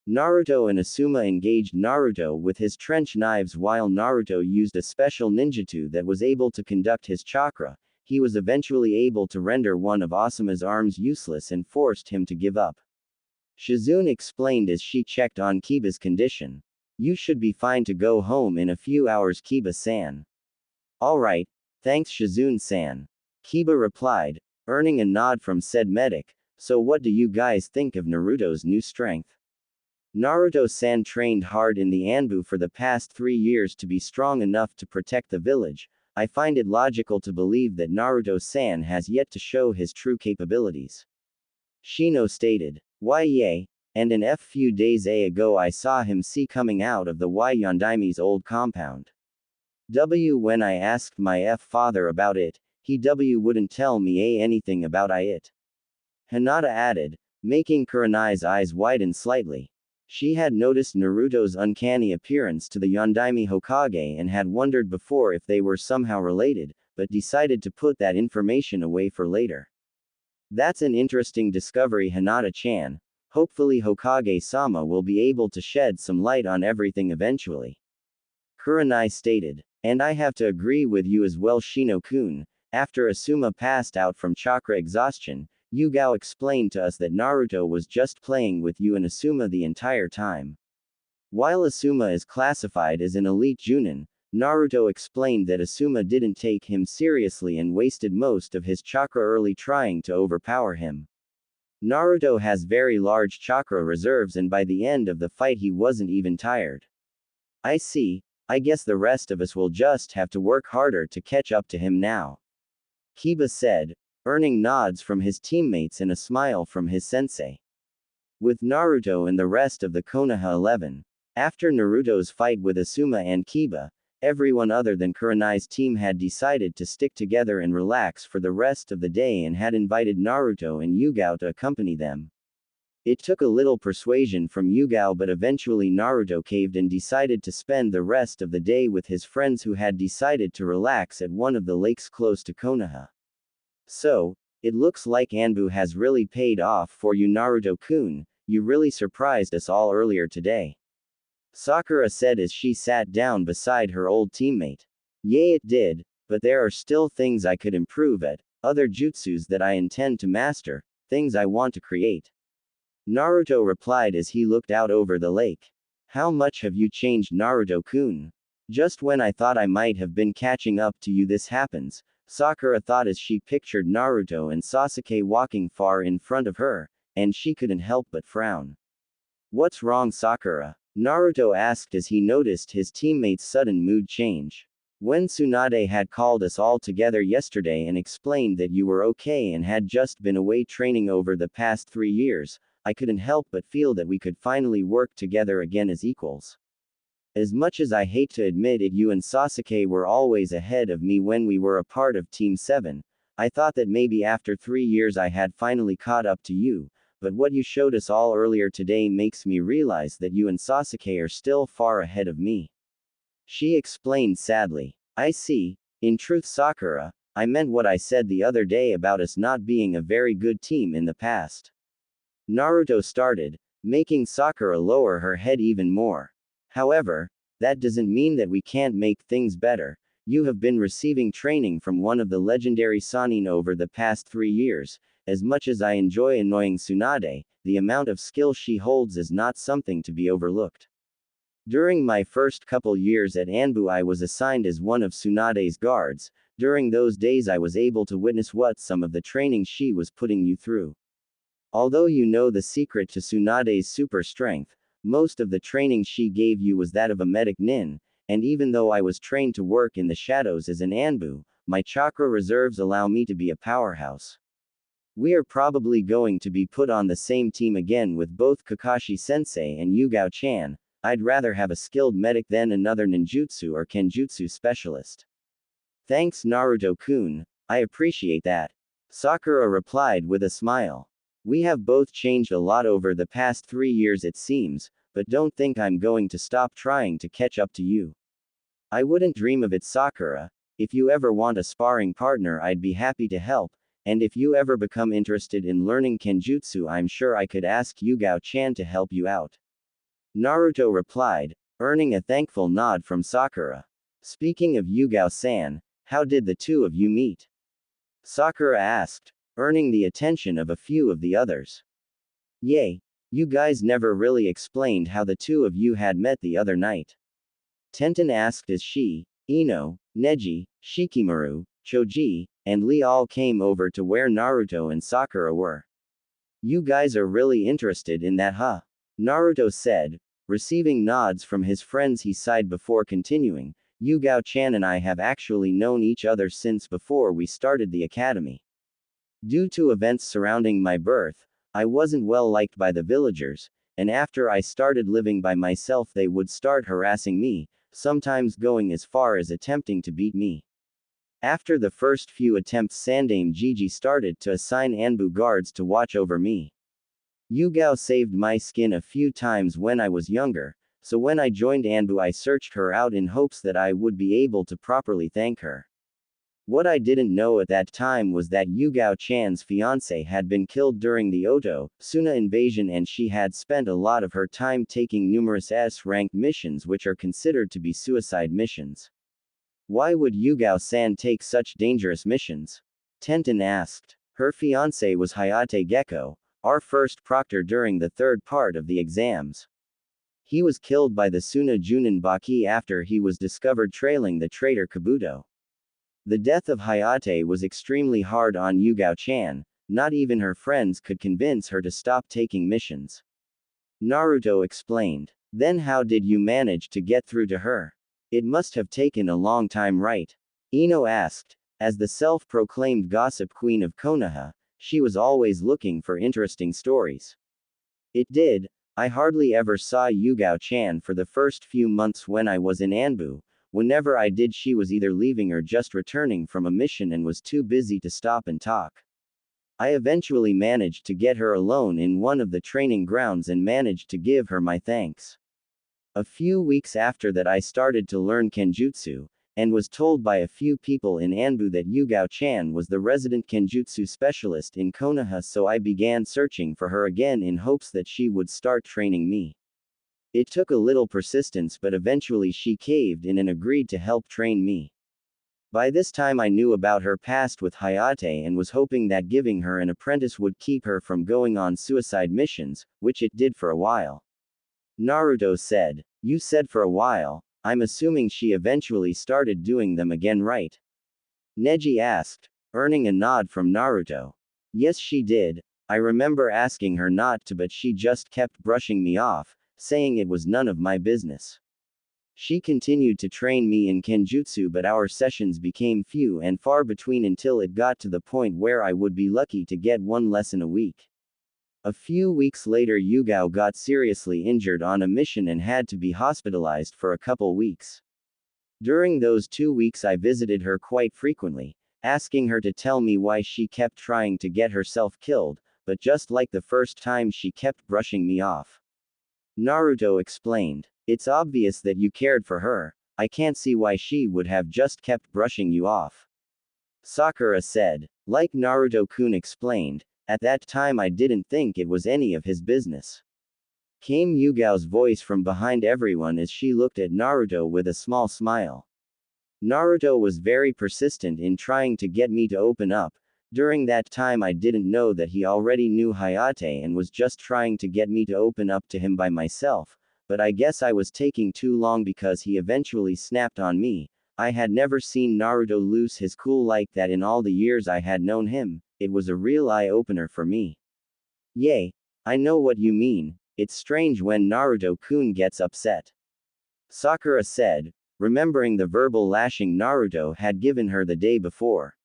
Naruto and Asuma engaged Naruto with his trench knives while Naruto used a special ninjutsu that was able to conduct his chakra. he was eventually able to render one of Asuma's arms useless and forced him to give up. Shizune explained as she checked on Kiba's condition. You should be fine to go home in a few hours, Kiba-san. Alright, thanks Shizune-san. Kiba replied, earning a nod from said medic. So what do you guys think of Naruto's new strength? Naruto-san trained hard in the Anbu for the past 3 years to be strong enough to protect the village. I find it logical to believe that Naruto-san has yet to show his true capabilities. Shino stated. Why yay, and a few days ago I saw him coming out of the Yondaimi's old compound. When I asked my father about it, he wouldn't tell me anything about it. Hinata added, making Kurenai's eyes widen slightly. She had noticed Naruto's uncanny appearance to the Yondaime Hokage and had wondered before if they were somehow related, but decided to put that information away for later. That's an interesting discovery, Hinata-chan. Hopefully Hokage-sama will be able to shed some light on everything eventually. Kurenai stated. And I have to agree with you as well, Shino-kun. After Asuma passed out from chakra exhaustion, Yugao explained to us that Naruto was just playing with you and Asuma the entire time. While Asuma is classified as an elite Junin, Naruto explained that Asuma didn't take him seriously and wasted most of his chakra early trying to overpower him. Naruto has very large chakra reserves and by the end of the fight he wasn't even tired. I see, I guess the rest of us will just have to work harder to catch up to him now. Kiba said, earning nods from his teammates and a smile from his sensei. With Naruto and the rest of the Konoha 11, after Naruto's fight with Asuma and Kiba, everyone other than Kurenai's team had decided to stick together and relax for the rest of the day and had invited Naruto and Yugao to accompany them. It took a little persuasion from Yugao, but eventually Naruto caved and decided to spend the rest of the day with his friends who had decided to relax at one of the lakes close to Konoha. So, it looks like Anbu has really paid off for you, Naruto-kun. You really surprised us all earlier today. Sakura said as she sat down beside her old teammate. Yay, it did, but there are still things I could improve at, other jutsus that I intend to master, things I want to create. Naruto replied as he looked out over the lake. How much have you changed, Naruto-kun? Just when I thought I might have been catching up to you, this happens, Sakura thought as she pictured Naruto and Sasuke walking far in front of her, and she couldn't help but frown. What's wrong, Sakura? Naruto asked as he noticed his teammate's sudden mood change. When Tsunade had called us all together yesterday and explained that you were okay and had just been away training over the past 3 years, I couldn't help but feel that we could finally work together again as equals. As much as I hate to admit it, you and Sasuke were always ahead of me when we were a part of Team 7. I thought that maybe after 3 years I had finally caught up to you, but what you showed us all earlier today makes me realize that you and Sasuke are still far ahead of me. She explained sadly. I see. In truth, Sakura, I meant what I said the other day about us not being a very good team in the past. Naruto started, making Sakura lower her head even more. However, that doesn't mean that we can't make things better. You have been receiving training from one of the legendary Sannin over the past 3 years. As much as I enjoy annoying Tsunade, the amount of skill she holds is not something to be overlooked. During my first couple years at Anbu, I was assigned as one of Tsunade's guards. During those days I was able to witness what some of the training she was putting you through. Although you know the secret to Tsunade's super strength, most of the training she gave you was that of a medic nin, and even though I was trained to work in the shadows as an Anbu, my chakra reserves allow me to be a powerhouse. We are probably going to be put on the same team again with both Kakashi-sensei and Yugao-chan. I'd rather have a skilled medic than another ninjutsu or kenjutsu specialist. Thanks, Naruto-kun, I appreciate that. Sakura replied with a smile. We have both changed a lot over the past 3 years it seems, but don't think I'm going to stop trying to catch up to you. I wouldn't dream of it, Sakura. If you ever want a sparring partner, I'd be happy to help. And if you ever become interested in learning kenjutsu, I'm sure I could ask Yugao-chan to help you out. Naruto replied, earning a thankful nod from Sakura. Speaking of Yugao-san, how did the two of you meet? Sakura asked, earning the attention of a few of the others. Yay. You guys never really explained how the two of you had met the other night. Tenten asked as she, Ino, Neji, Shikimaru, Choji, and Lee all came over to where Naruto and Sakura were. You guys are really interested in that, huh? Naruto said, receiving nods from his friends. He sighed before continuing, Yugao-chan and I have actually known each other since before we started the academy. Due to events surrounding my birth, I wasn't well liked by the villagers, and after I started living by myself they would start harassing me, sometimes going as far as attempting to beat me. After the first few attempts, Sandame Gigi started to assign Anbu guards to watch over me. Yugao saved my skin a few times when I was younger, so when I joined Anbu I searched her out in hopes that I would be able to properly thank her. What I didn't know at that time was that Yugao-chan's fiancé had been killed during the Oto Suna invasion, and she had spent a lot of her time taking numerous S-ranked missions which are considered to be suicide missions. Why would Yugao-san take such dangerous missions? Tenten asked. Her fiancé was Hayate Gecko, our first proctor during the third part of the exams. He was killed by the Suna Junin Baki after he was discovered trailing the traitor Kabuto. The death of Hayate was extremely hard on Yugao-chan, not even her friends could convince her to stop taking missions. Naruto explained. Then how did you manage to get through to her? It must have taken a long time, right? Ino asked. As the self-proclaimed gossip queen of Konoha, she was always looking for interesting stories. It did. I hardly ever saw Yugao-chan for the first few months when I was in Anbu. Whenever I did, she was either leaving or just returning from a mission and was too busy to stop and talk. I eventually managed to get her alone in one of the training grounds and managed to give her my thanks. A few weeks after that I started to learn Kenjutsu, and was told by a few people in Anbu that Yugao-chan was the resident Kenjutsu specialist in Konoha, so I began searching for her again in hopes that she would start training me. It took a little persistence, but eventually she caved in and agreed to help train me. By this time I knew about her past with Hayate and was hoping that giving her an apprentice would keep her from going on suicide missions, which it did for a while. Naruto said. You said for a while, I'm assuming she eventually started doing them again, right? Neji asked, earning a nod from Naruto. Yes, she did. I remember asking her not to, but she just kept brushing me off, saying it was none of my business. She continued to train me in Kenjutsu, but our sessions became few and far between until it got to the point where I would be lucky to get one lesson a week. A few weeks later, Yugao got seriously injured on a mission and had to be hospitalized for a couple weeks. During those 2 weeks I visited her quite frequently, asking her to tell me why she kept trying to get herself killed, but just like the first time she kept brushing me off. Naruto explained. It's obvious that you cared for her. I can't see why she would have just kept brushing you off. Sakura said. Like Naruto-kun explained, at that time I didn't think it was any of his business. Came Yugao's voice from behind everyone as she looked at Naruto with a small smile. Naruto was very persistent in trying to get me to open up. During that time I didn't know that he already knew Hayate and was just trying to get me to open up to him by myself, but I guess I was taking too long because he eventually snapped on me. I had never seen Naruto lose his cool like that in all the years I had known him. It was a real eye-opener for me. Yay. I know what you mean. It's strange when Naruto-kun gets upset. Sakura said, remembering the verbal lashing Naruto had given her the day before.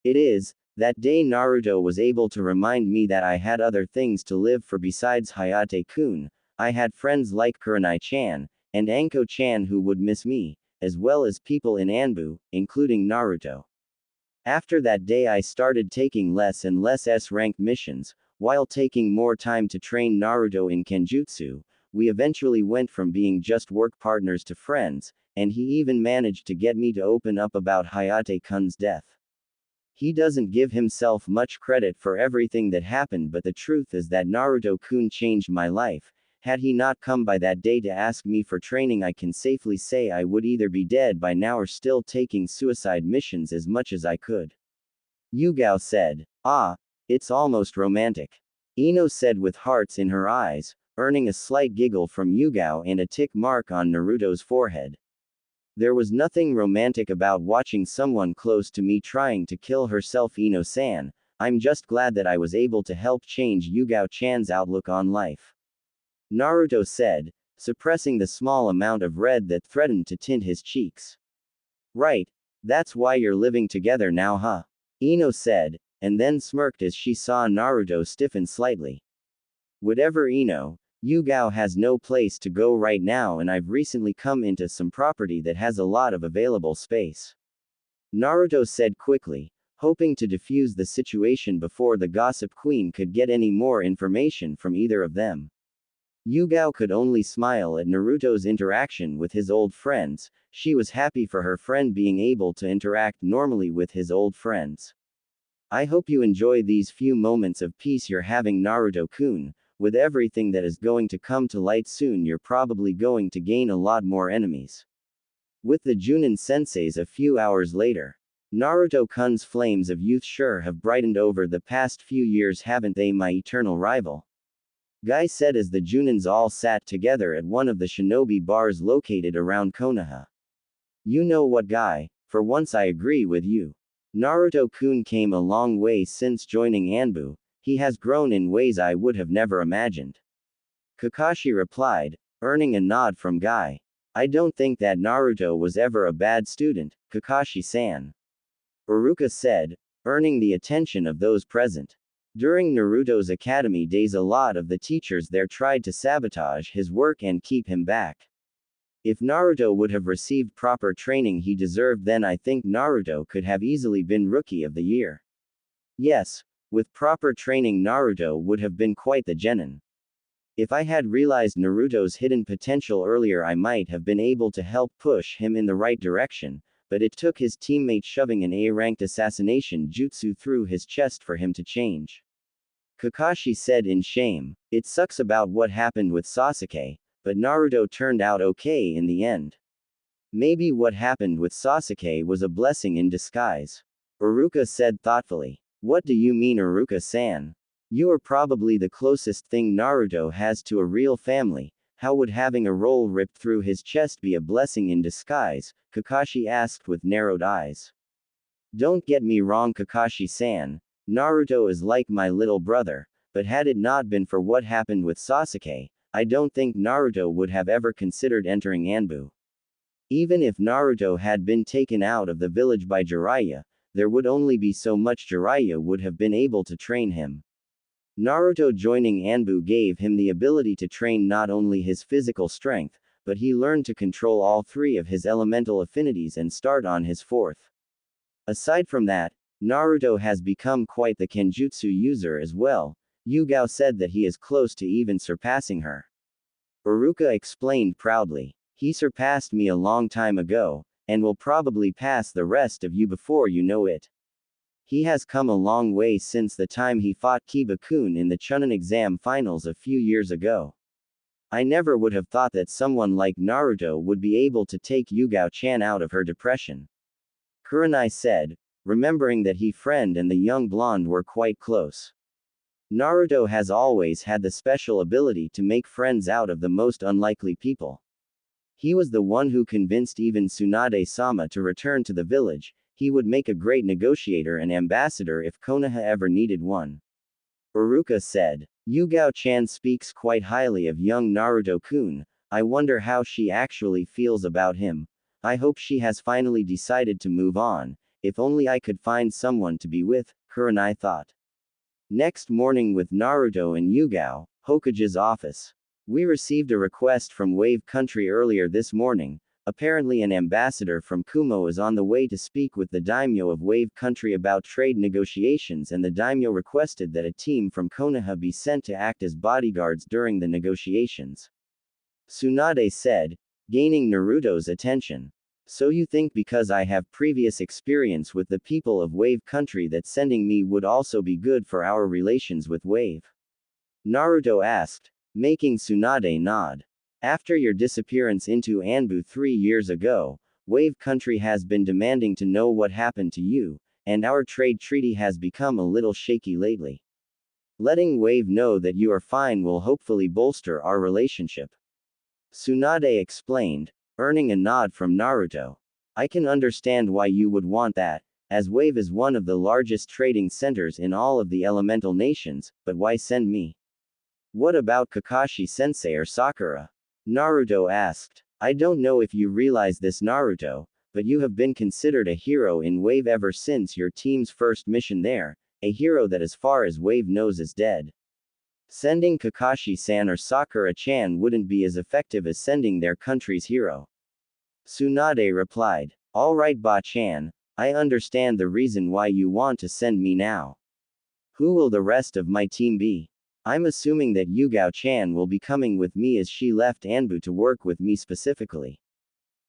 It is. That day Naruto was able to remind me that I had other things to live for besides Hayate-kun. I had friends like Kurenai-chan, and Anko-chan who would miss me, as well as people in Anbu, including Naruto. After that day I started taking less and less S-ranked missions, while taking more time to train Naruto in Kenjutsu. We eventually went from being just work partners to friends, and he even managed to get me to open up about Hayate-kun's death. He doesn't give himself much credit for everything that happened, but the truth is that Naruto-kun changed my life. Had he not come by that day to ask me for training, I can safely say I would either be dead by now or still taking suicide missions as much as I could. Yugao said. Ah, it's almost romantic. Ino said with hearts in her eyes, earning a slight giggle from Yugao and a tick mark on Naruto's forehead. There was nothing romantic about watching someone close to me trying to kill herself, Ino-san. I'm just glad that I was able to help change Yugao-chan's outlook on life. Naruto said, suppressing the small amount of red that threatened to tint his cheeks. Right. That's why you're living together now, huh? Ino said, and then smirked as she saw Naruto stiffen slightly. Whatever, Ino, Yugao has no place to go right now and I've recently come into some property that has a lot of available space. Naruto said quickly, hoping to defuse the situation before the gossip queen could get any more information from either of them. Yugao could only smile at Naruto's interaction with his old friends. She was happy for her friend being able to interact normally with his old friends. I hope you enjoy these few moments of peace you're having, Naruto-kun. With everything that is going to come to light soon, you're probably going to gain a lot more enemies. With the Junin senseis a few hours later. Naruto-kun's flames of youth sure have brightened over the past few years, haven't they, my eternal rival? Guy said as the Junins all sat together at one of the shinobi bars located around Konoha. You know what, Guy, for once I agree with you. Naruto-kun came a long way since joining Anbu. He has grown in ways I would have never imagined. Kakashi replied, earning a nod from Guy. I don't think that Naruto was ever a bad student, Kakashi-san. Iruka said, earning the attention of those present. During Naruto's academy days, a lot of the teachers there tried to sabotage his work and keep him back. If Naruto would have received proper training he deserved, then I think Naruto could have easily been Rookie of the Year. Yes, with proper training Naruto would have been quite the genin. If I had realized Naruto's hidden potential earlier I might have been able to help push him in the right direction, but it took his teammate shoving an A-ranked assassination jutsu through his chest for him to change. Kakashi said in shame. It sucks about what happened with Sasuke, but Naruto turned out okay in the end. Maybe what happened with Sasuke was a blessing in disguise. Iruka said thoughtfully. What do you mean, Iruka-san? You are probably the closest thing Naruto has to a real family. How would having a roll ripped through his chest be a blessing in disguise? Kakashi asked with narrowed eyes. Don't get me wrong, Kakashi-san. Naruto is like my little brother, but had it not been for what happened with Sasuke, I don't think Naruto would have ever considered entering Anbu. Even if Naruto had been taken out of the village by Jiraiya, there would only be so much Jiraiya would have been able to train him. Naruto joining Anbu gave him the ability to train not only his physical strength, but he learned to control all three of his elemental affinities and start on his fourth. Aside from that, Naruto has become quite the kenjutsu user as well. Yugao said that he is close to even surpassing her. Iruka explained proudly. He surpassed me a long time ago, and will probably pass the rest of you before you know it. He has come a long way since the time he fought Kiba-kun in the Chunin exam finals a few years ago. I never would have thought that someone like Naruto would be able to take Yugao-chan out of her depression. Kurenai said, remembering that he friend and the young blonde were quite close. Naruto has always had the special ability to make friends out of the most unlikely people. He was the one who convinced even Tsunade-sama to return to the village. He would make a great negotiator and ambassador if Konoha ever needed one. Iruka said. Yugao-chan speaks quite highly of young Naruto-kun. I wonder how she actually feels about him. I hope she has finally decided to move on. If only I could find someone to be with, Kurenai thought. Next morning with Naruto and Yugao, Hokage's office. We received a request from Wave Country earlier this morning. Apparently an ambassador from Kumo is on the way to speak with the daimyo of Wave Country about trade negotiations, and the daimyo requested that a team from Konoha be sent to act as bodyguards during the negotiations. Tsunade said, gaining Naruto's attention. So you think because I have previous experience with the people of Wave Country that sending me would also be good for our relations with Wave? Naruto asked, making Tsunade nod. After your disappearance into Anbu 3 years ago, Wave Country has been demanding to know what happened to you, and our trade treaty has become a little shaky lately. Letting Wave know that you are fine will hopefully bolster our relationship. Tsunade explained, earning a nod from Naruto. I can understand why you would want that, as Wave is one of the largest trading centers in all of the elemental nations, but why send me? What about Kakashi-sensei or Sakura? Naruto asked. I don't know if you realize this, Naruto, but you have been considered a hero in Wave ever since your team's first mission there, a hero that as far as Wave knows is dead. Sending Kakashi-san or Sakura-chan wouldn't be as effective as sending their country's hero. Tsunade replied. Alright Ba-chan, I understand the reason why you want to send me now. Who will the rest of my team be? I'm assuming that Yugao-chan will be coming with me as she left Anbu to work with me specifically.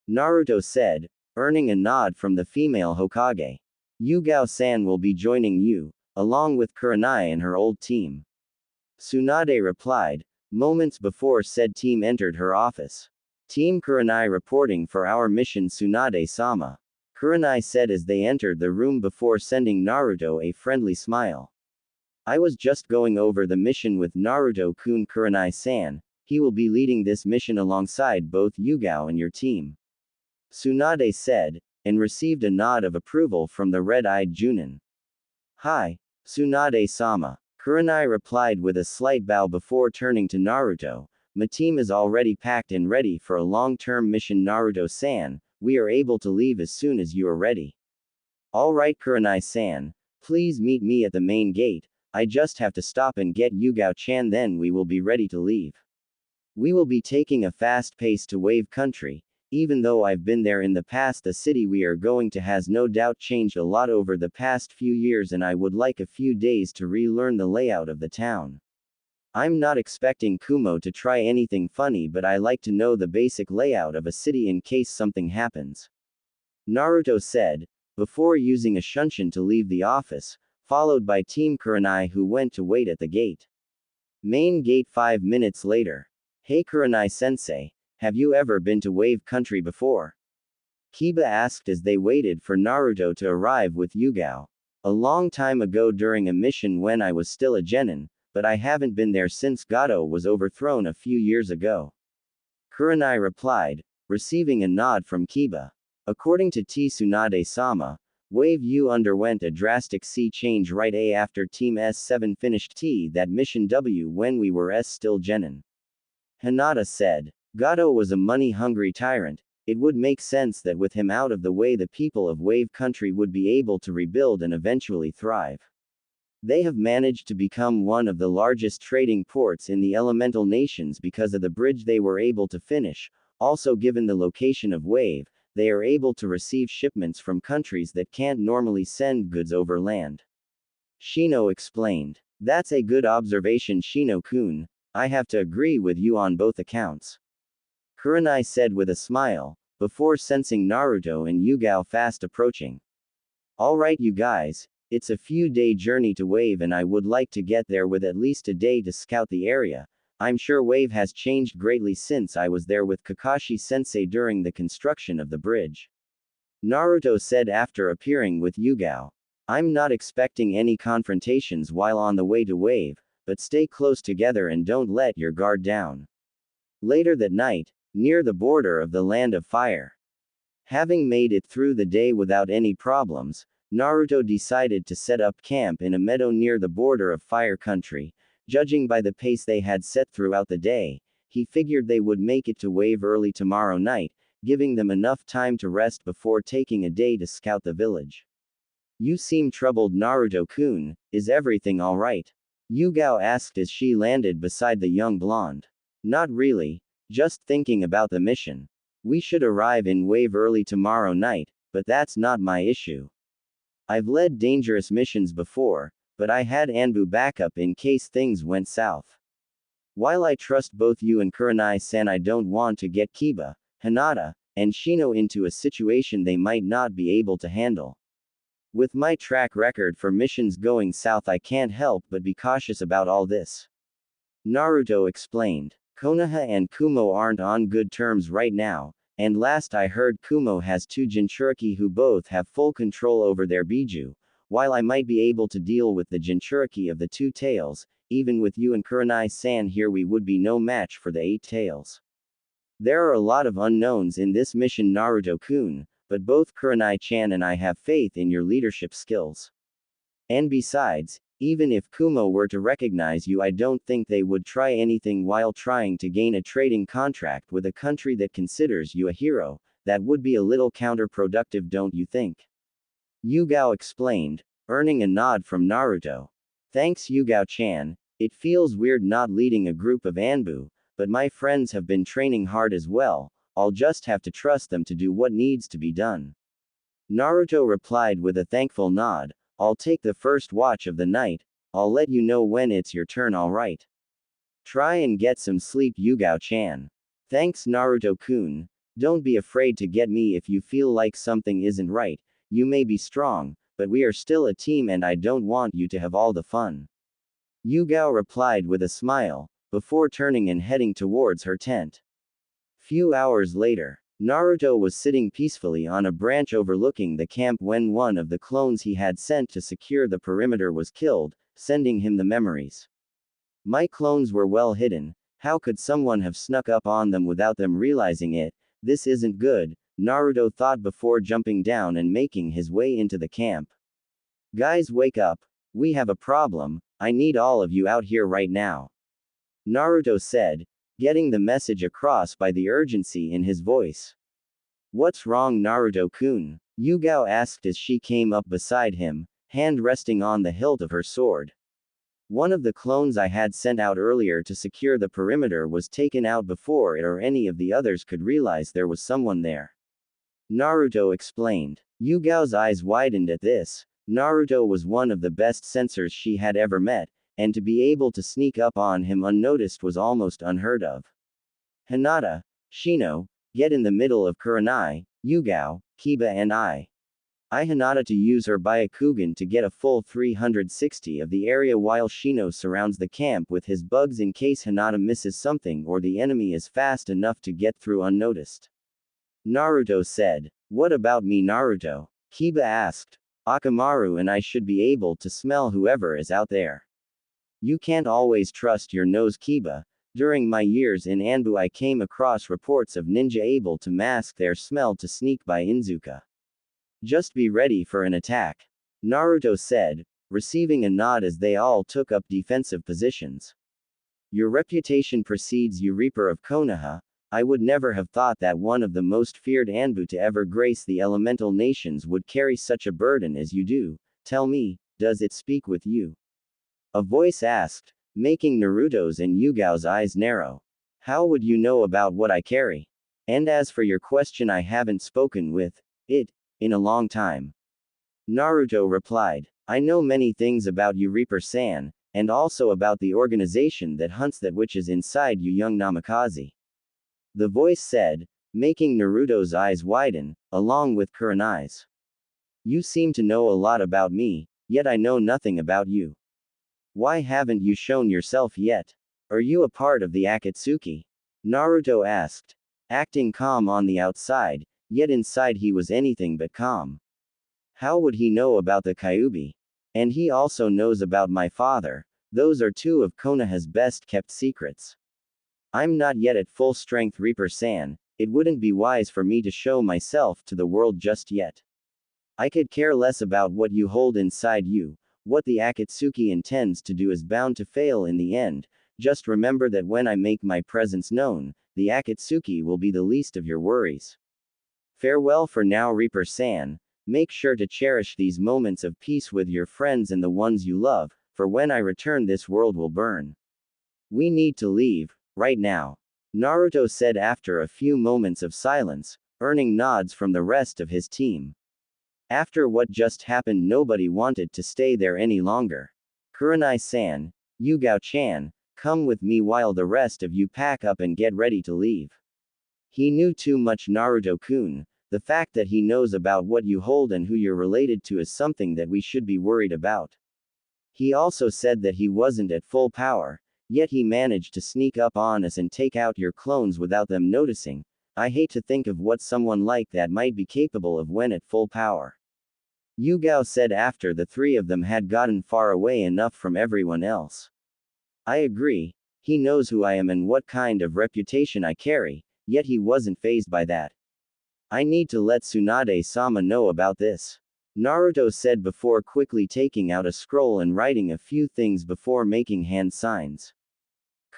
Naruto said, earning a nod from the female Hokage. Yugao-san will be joining you, along with Kurenai and her old team. Tsunade replied, moments before said team entered her office. Team Kurenai reporting for our mission, Tsunade-sama. Kurenai said as they entered the room before sending Naruto a friendly smile. I was just going over the mission with Naruto-kun. Kurenai-san, he will be leading this mission alongside both Yugao and your team. Tsunade said, and received a nod of approval from the red-eyed Junin. Hi, Tsunade-sama. Kurenai replied with a slight bow before turning to Naruto. My team is already packed and ready for a long-term mission, Naruto-san. We are able to leave as soon as you are ready. Alright Kurenai-san, please meet me at the main gate. I just have to stop and get Yugao-chan, then we will be ready to leave. We will be taking a fast pace to Wave Country. Even though I've been there in the past, the city we are going to has no doubt changed a lot over the past few years, and I would like a few days to relearn the layout of the town. I'm not expecting Kumo to try anything funny, but I like to know the basic layout of a city in case something happens. Naruto said, before using a shunshin to leave the office, followed by Team Kurenai who went to wait at the gate. Main gate 5 minutes later. Hey Kurenai-sensei, have you ever been to Wave Country before? Kiba asked as they waited for Naruto to arrive with Yugao. A long time ago during a mission when I was still a genin, but I haven't been there since Gato was overthrown a few years ago. Kurenai replied, receiving a nod from Kiba. According to Tsunade-sama, Wave U underwent a drastic sea change right after Team S7 finished that mission W when we were still genin. Hinata said. Gato was a money-hungry tyrant. It would make sense that with him out of the way the people of Wave Country would be able to rebuild and eventually thrive. They have managed to become one of the largest trading ports in the elemental nations because of the bridge they were able to finish. Also, given the location of Wave, they are able to receive shipments from countries that can't normally send goods over land. Shino explained. That's a good observation, Shino-kun. I have to agree with you on both accounts. Kurenai said with a smile, before sensing Naruto and Yugao fast approaching. Alright you guys, it's a few-day journey to Wave and I would like to get there with at least a day to scout the area. I'm sure Wave has changed greatly since I was there with Kakashi-sensei during the construction of the bridge. Naruto said after appearing with Yugao. I'm not expecting any confrontations while on the way to Wave, but stay close together and don't let your guard down. Later that night, near the border of the Land of Fire. Having made it through the day without any problems, Naruto decided to set up camp in a meadow near the border of Fire Country. Judging by the pace they had set throughout the day, he figured they would make it to Wave early tomorrow night, giving them enough time to rest before taking a day to scout the village. You seem troubled, Naruto-kun, is everything alright? Yugao asked as she landed beside the young blonde. Not really. Just thinking about the mission. We should arrive in Wave early tomorrow night, but that's not my issue. I've led dangerous missions before, but I had Anbu backup in case things went south. While I trust both you and Kurenai-san, I don't want to get Kiba, Hinata, and Shino into a situation they might not be able to handle. With my track record for missions going south, I can't help but be cautious about all this. Naruto explained. Konoha and Kumo aren't on good terms right now, and last I heard Kumo has two Jinchuriki who both have full control over their Biju, while I might be able to deal with the Jinchuriki of the two tails, even with you and Kurenai-san here we would be no match for the 8 tails. There are a lot of unknowns in this mission Naruto-kun, but both Kurenai-chan and I have faith in your leadership skills. And besides, even if Kumo were to recognize you I don't think they would try anything while trying to gain a trading contract with a country that considers you a hero. That would be a little counterproductive, don't you think? Yugao explained, earning a nod from Naruto. Thanks Yugao-chan, it feels weird not leading a group of Anbu, but my friends have been training hard as well, I'll just have to trust them to do what needs to be done. Naruto replied with a thankful nod, I'll take the first watch of the night, I'll let you know when it's your turn alright. Try and get some sleep Yugao-chan. Thanks Naruto-kun, don't be afraid to get me if you feel like something isn't right, you may be strong, but we are still a team and I don't want you to have all the fun. Yugao replied with a smile, before turning and heading towards her tent. Few hours later, Naruto was sitting peacefully on a branch overlooking the camp when one of the clones he had sent to secure the perimeter was killed, sending him the memories. My clones were well hidden, how could someone have snuck up on them without them realizing it? This isn't good, Naruto thought before jumping down and making his way into the camp. Guys, wake up, we have a problem, I need all of you out here right now. Naruto said, getting the message across by the urgency in his voice. What's wrong Naruto-kun? Yugao asked as she came up beside him, hand resting on the hilt of her sword. One of the clones I had sent out earlier to secure the perimeter was taken out before it or any of the others could realize there was someone there. Naruto explained. Yugao's eyes widened at this. Naruto was one of the best censors she had ever met, and to be able to sneak up on him unnoticed was almost unheard of. Hinata, Shino, get in the middle of Kurenai, Yugao, Kiba and I Hinata to use her Byakugan to get a full 360 of the area while Shino surrounds the camp with his bugs in case Hinata misses something or the enemy is fast enough to get through unnoticed. Naruto said. What about me Naruto? Kiba asked. Akamaru and I should be able to smell whoever is out there. You can't always trust your nose Kiba. During my years in Anbu I came across reports of ninja able to mask their smell to sneak by Inuzuka. Just be ready for an attack. Naruto said, receiving a nod as they all took up defensive positions. Your reputation precedes you Reaper of Konoha. I would never have thought that one of the most feared Anbu to ever grace the elemental nations would carry such a burden as you do. Tell me, does it speak with you? A voice asked, making Naruto's and Yugao's eyes narrow. How would you know about what I carry? And as for your question, I haven't spoken with it in a long time. Naruto replied. I know many things about you Reaper-san, and also about the organization that hunts that which is inside you young Namikaze. The voice said, making Naruto's eyes widen, along with Kurenai's. You seem to know a lot about me, yet I know nothing about you. Why haven't you shown yourself yet? Are you a part of the Akatsuki? Naruto asked. Acting calm on the outside, yet inside he was anything but calm. How would he know about the Kyuubi? And he also knows about my father. Those are two of Konoha's best kept secrets. I'm not yet at full strength Reaper-san, it wouldn't be wise for me to show myself to the world just yet. I could care less about what you hold inside you. What the Akatsuki intends to do is bound to fail in the end. Just remember that when I make my presence known, the Akatsuki will be the least of your worries. Farewell for now Reaper-san, make sure to cherish these moments of peace with your friends and the ones you love, for when I return this world will burn. We need to leave, right now. Naruto said after a few moments of silence, earning nods from the rest of his team. After what just happened nobody wanted to stay there any longer. Kurenai-san, Yugao-chan, come with me while the rest of you pack up and get ready to leave. He knew too much Naruto-kun. The fact that he knows about what you hold and who you're related to is something that we should be worried about. He also said that he wasn't at full power, yet he managed to sneak up on us and take out your clones without them noticing. I hate to think of what someone like that might be capable of when at full power. Yugao said after the three of them had gotten far away enough from everyone else. I agree, he knows who I am and what kind of reputation I carry, yet he wasn't fazed by that. I need to let Tsunade-sama know about this. Naruto said before quickly taking out a scroll and writing a few things before making hand signs.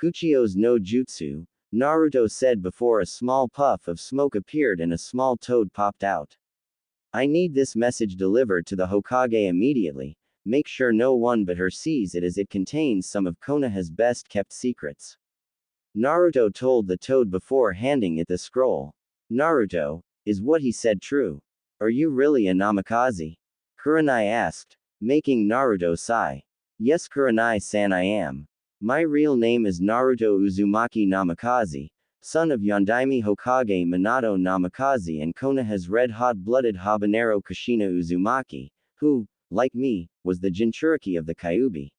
Kuchio's no jutsu, Naruto said before a small puff of smoke appeared and a small toad popped out. I need this message delivered to the Hokage immediately. Make sure no one but her sees it as it contains some of Konoha's best kept secrets. Naruto told the toad before handing it the scroll. Naruto, is what he said true? Are you really a Namikaze? Kurenai asked, making Naruto sigh. Yes, Kurenai-san, I am. My real name is Naruto Uzumaki Namikaze, son of Yondaime Hokage Minato Namikaze and Konoha's red-hot-blooded habanero Kushina Uzumaki, who, like me, was the Jinchuriki of the Kyuubi.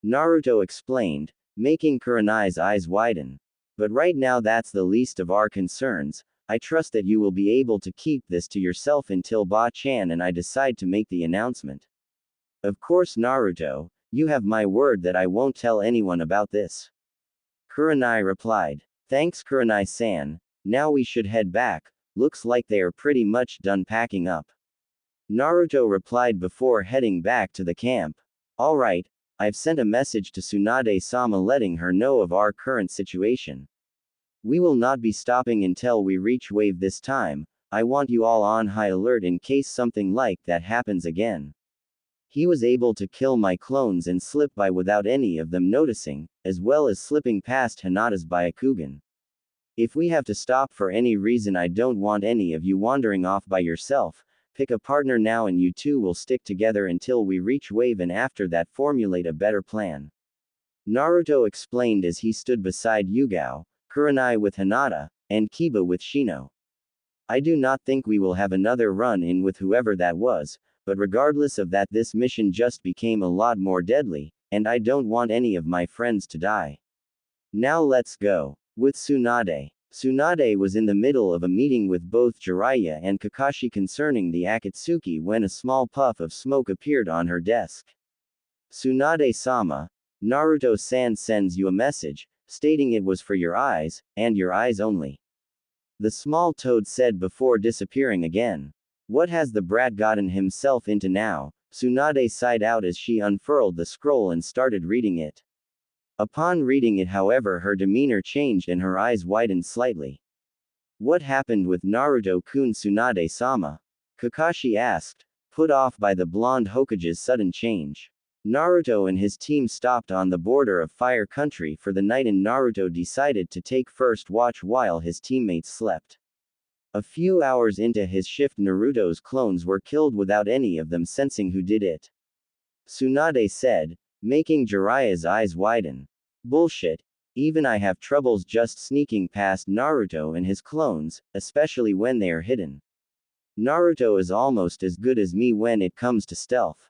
Naruto explained, making Kurenai's eyes widen. But right now that's the least of our concerns. I trust that you will be able to keep this to yourself until Ba-chan and I decide to make the announcement. Of course, Naruto, you have my word that I won't tell anyone about this. Kurenai replied. Thanks, Kurenai-san. Now we should head back. Looks like they are pretty much done packing up. Naruto replied before heading back to the camp. Alright, I've sent a message to Tsunade-sama letting her know of our current situation. We will not be stopping until we reach wave this time. I want you all on high alert in case something like that happens again. He was able to kill my clones and slip by without any of them noticing, as well as slipping past Hinata's Byakugan. If we have to stop for any reason, I don't want any of you wandering off by yourself. Pick a partner now and you two will stick together until we reach wave and after that formulate a better plan. Naruto explained as he stood beside Yugao, Kurenai with Hinata, and Kiba with Shino. I do not think we will have another run-in with whoever that was, but regardless of that this mission just became a lot more deadly, and I don't want any of my friends to die. Now let's go. With Tsunade. Tsunade was in the middle of a meeting with both Jiraiya and Kakashi concerning the Akatsuki when a small puff of smoke appeared on her desk. Tsunade-sama, Naruto-san sends you a message, stating it was for your eyes, and your eyes only. The small toad said before disappearing again. What has the brat gotten himself into now? Tsunade sighed out as she unfurled the scroll and started reading it. Upon reading it, however, her demeanor changed and her eyes widened slightly. What happened with Naruto-kun? Tsunade-sama? Kakashi asked, put off by the blonde Hokage's sudden change. Naruto and his team stopped on the border of Fire Country for the night and Naruto decided to take first watch while his teammates slept. A few hours into his shift, Naruto's clones were killed without any of them sensing who did it. Tsunade said, making Jiraiya's eyes widen. Bullshit. Even I have troubles just sneaking past Naruto and his clones, especially when they are hidden. Naruto is almost as good as me when it comes to stealth.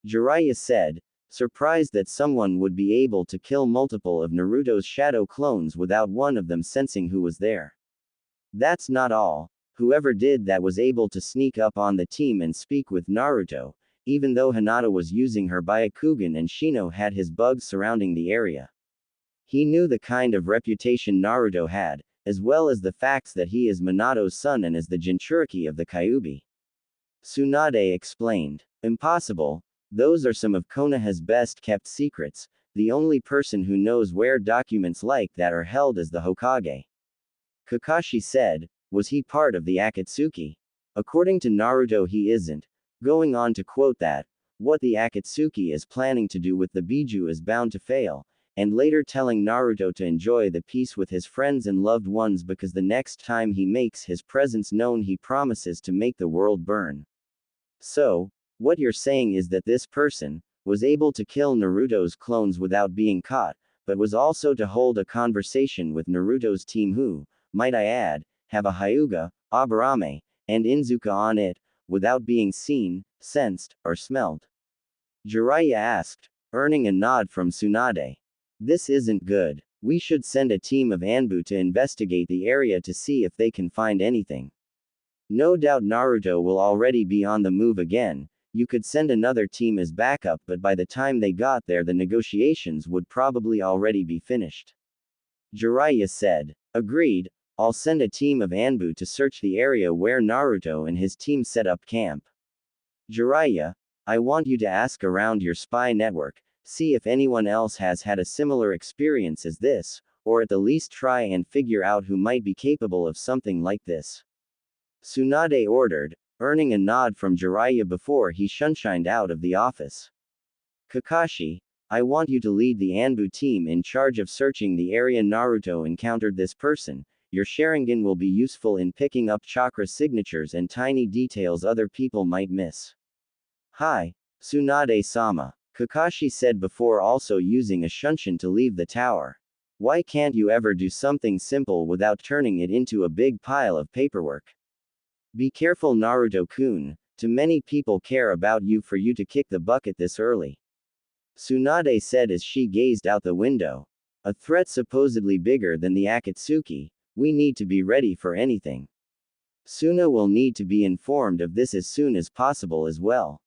Jiraiya said, surprised that someone would be able to kill multiple of Naruto's shadow clones without one of them sensing who was there. That's not all. Whoever did that was able to sneak up on the team and speak with Naruto, even though Hinata was using her Byakugan and Shino had his bugs surrounding the area. He knew the kind of reputation Naruto had, as well as the facts that he is Minato's son and is the Jinchuriki of the Kyuubi. Tsunade explained. Impossible. Those are some of Konoha's best kept secrets. The only person who knows where documents like that are held is the Hokage. Kakashi said, was he part of the Akatsuki? According to Naruto, he isn't. Going on to quote that, what the Akatsuki is planning to do with the Biju is bound to fail, and later telling Naruto to enjoy the peace with his friends and loved ones because the next time he makes his presence known he promises to make the world burn. So, what you're saying is that this person was able to kill Naruto's clones without being caught, but was also to hold a conversation with Naruto's team who, might I add, have a Hyuga, Aburame, and Inzuka on it, without being seen, sensed, or smelled. Jiraiya asked, earning a nod from Tsunade. This isn't good. We should send a team of Anbu to investigate the area to see if they can find anything. No doubt Naruto will already be on the move again. You could send another team as backup, but by the time they got there, the negotiations would probably already be finished. Jiraiya said. Agreed, I'll send a team of Anbu to search the area where Naruto and his team set up camp. Jiraiya, I want you to ask around your spy network, see if anyone else has had a similar experience as this, or at the least try and figure out who might be capable of something like this. Tsunade ordered, earning a nod from Jiraiya before he shunshined out of the office. Kakashi, I want you to lead the Anbu team in charge of searching the area Naruto encountered this person. Your Sharingan will be useful in picking up chakra signatures and tiny details other people might miss. Hi, Tsunade-sama, Kakashi said before also using a shunshin to leave the tower. Why can't you ever do something simple without turning it into a big pile of paperwork? Be careful, Naruto-kun, too many people care about you for you to kick the bucket this early. Tsunade said as she gazed out the window. A threat supposedly bigger than the Akatsuki, we need to be ready for anything. Suna will need to be informed of this as soon as possible as well.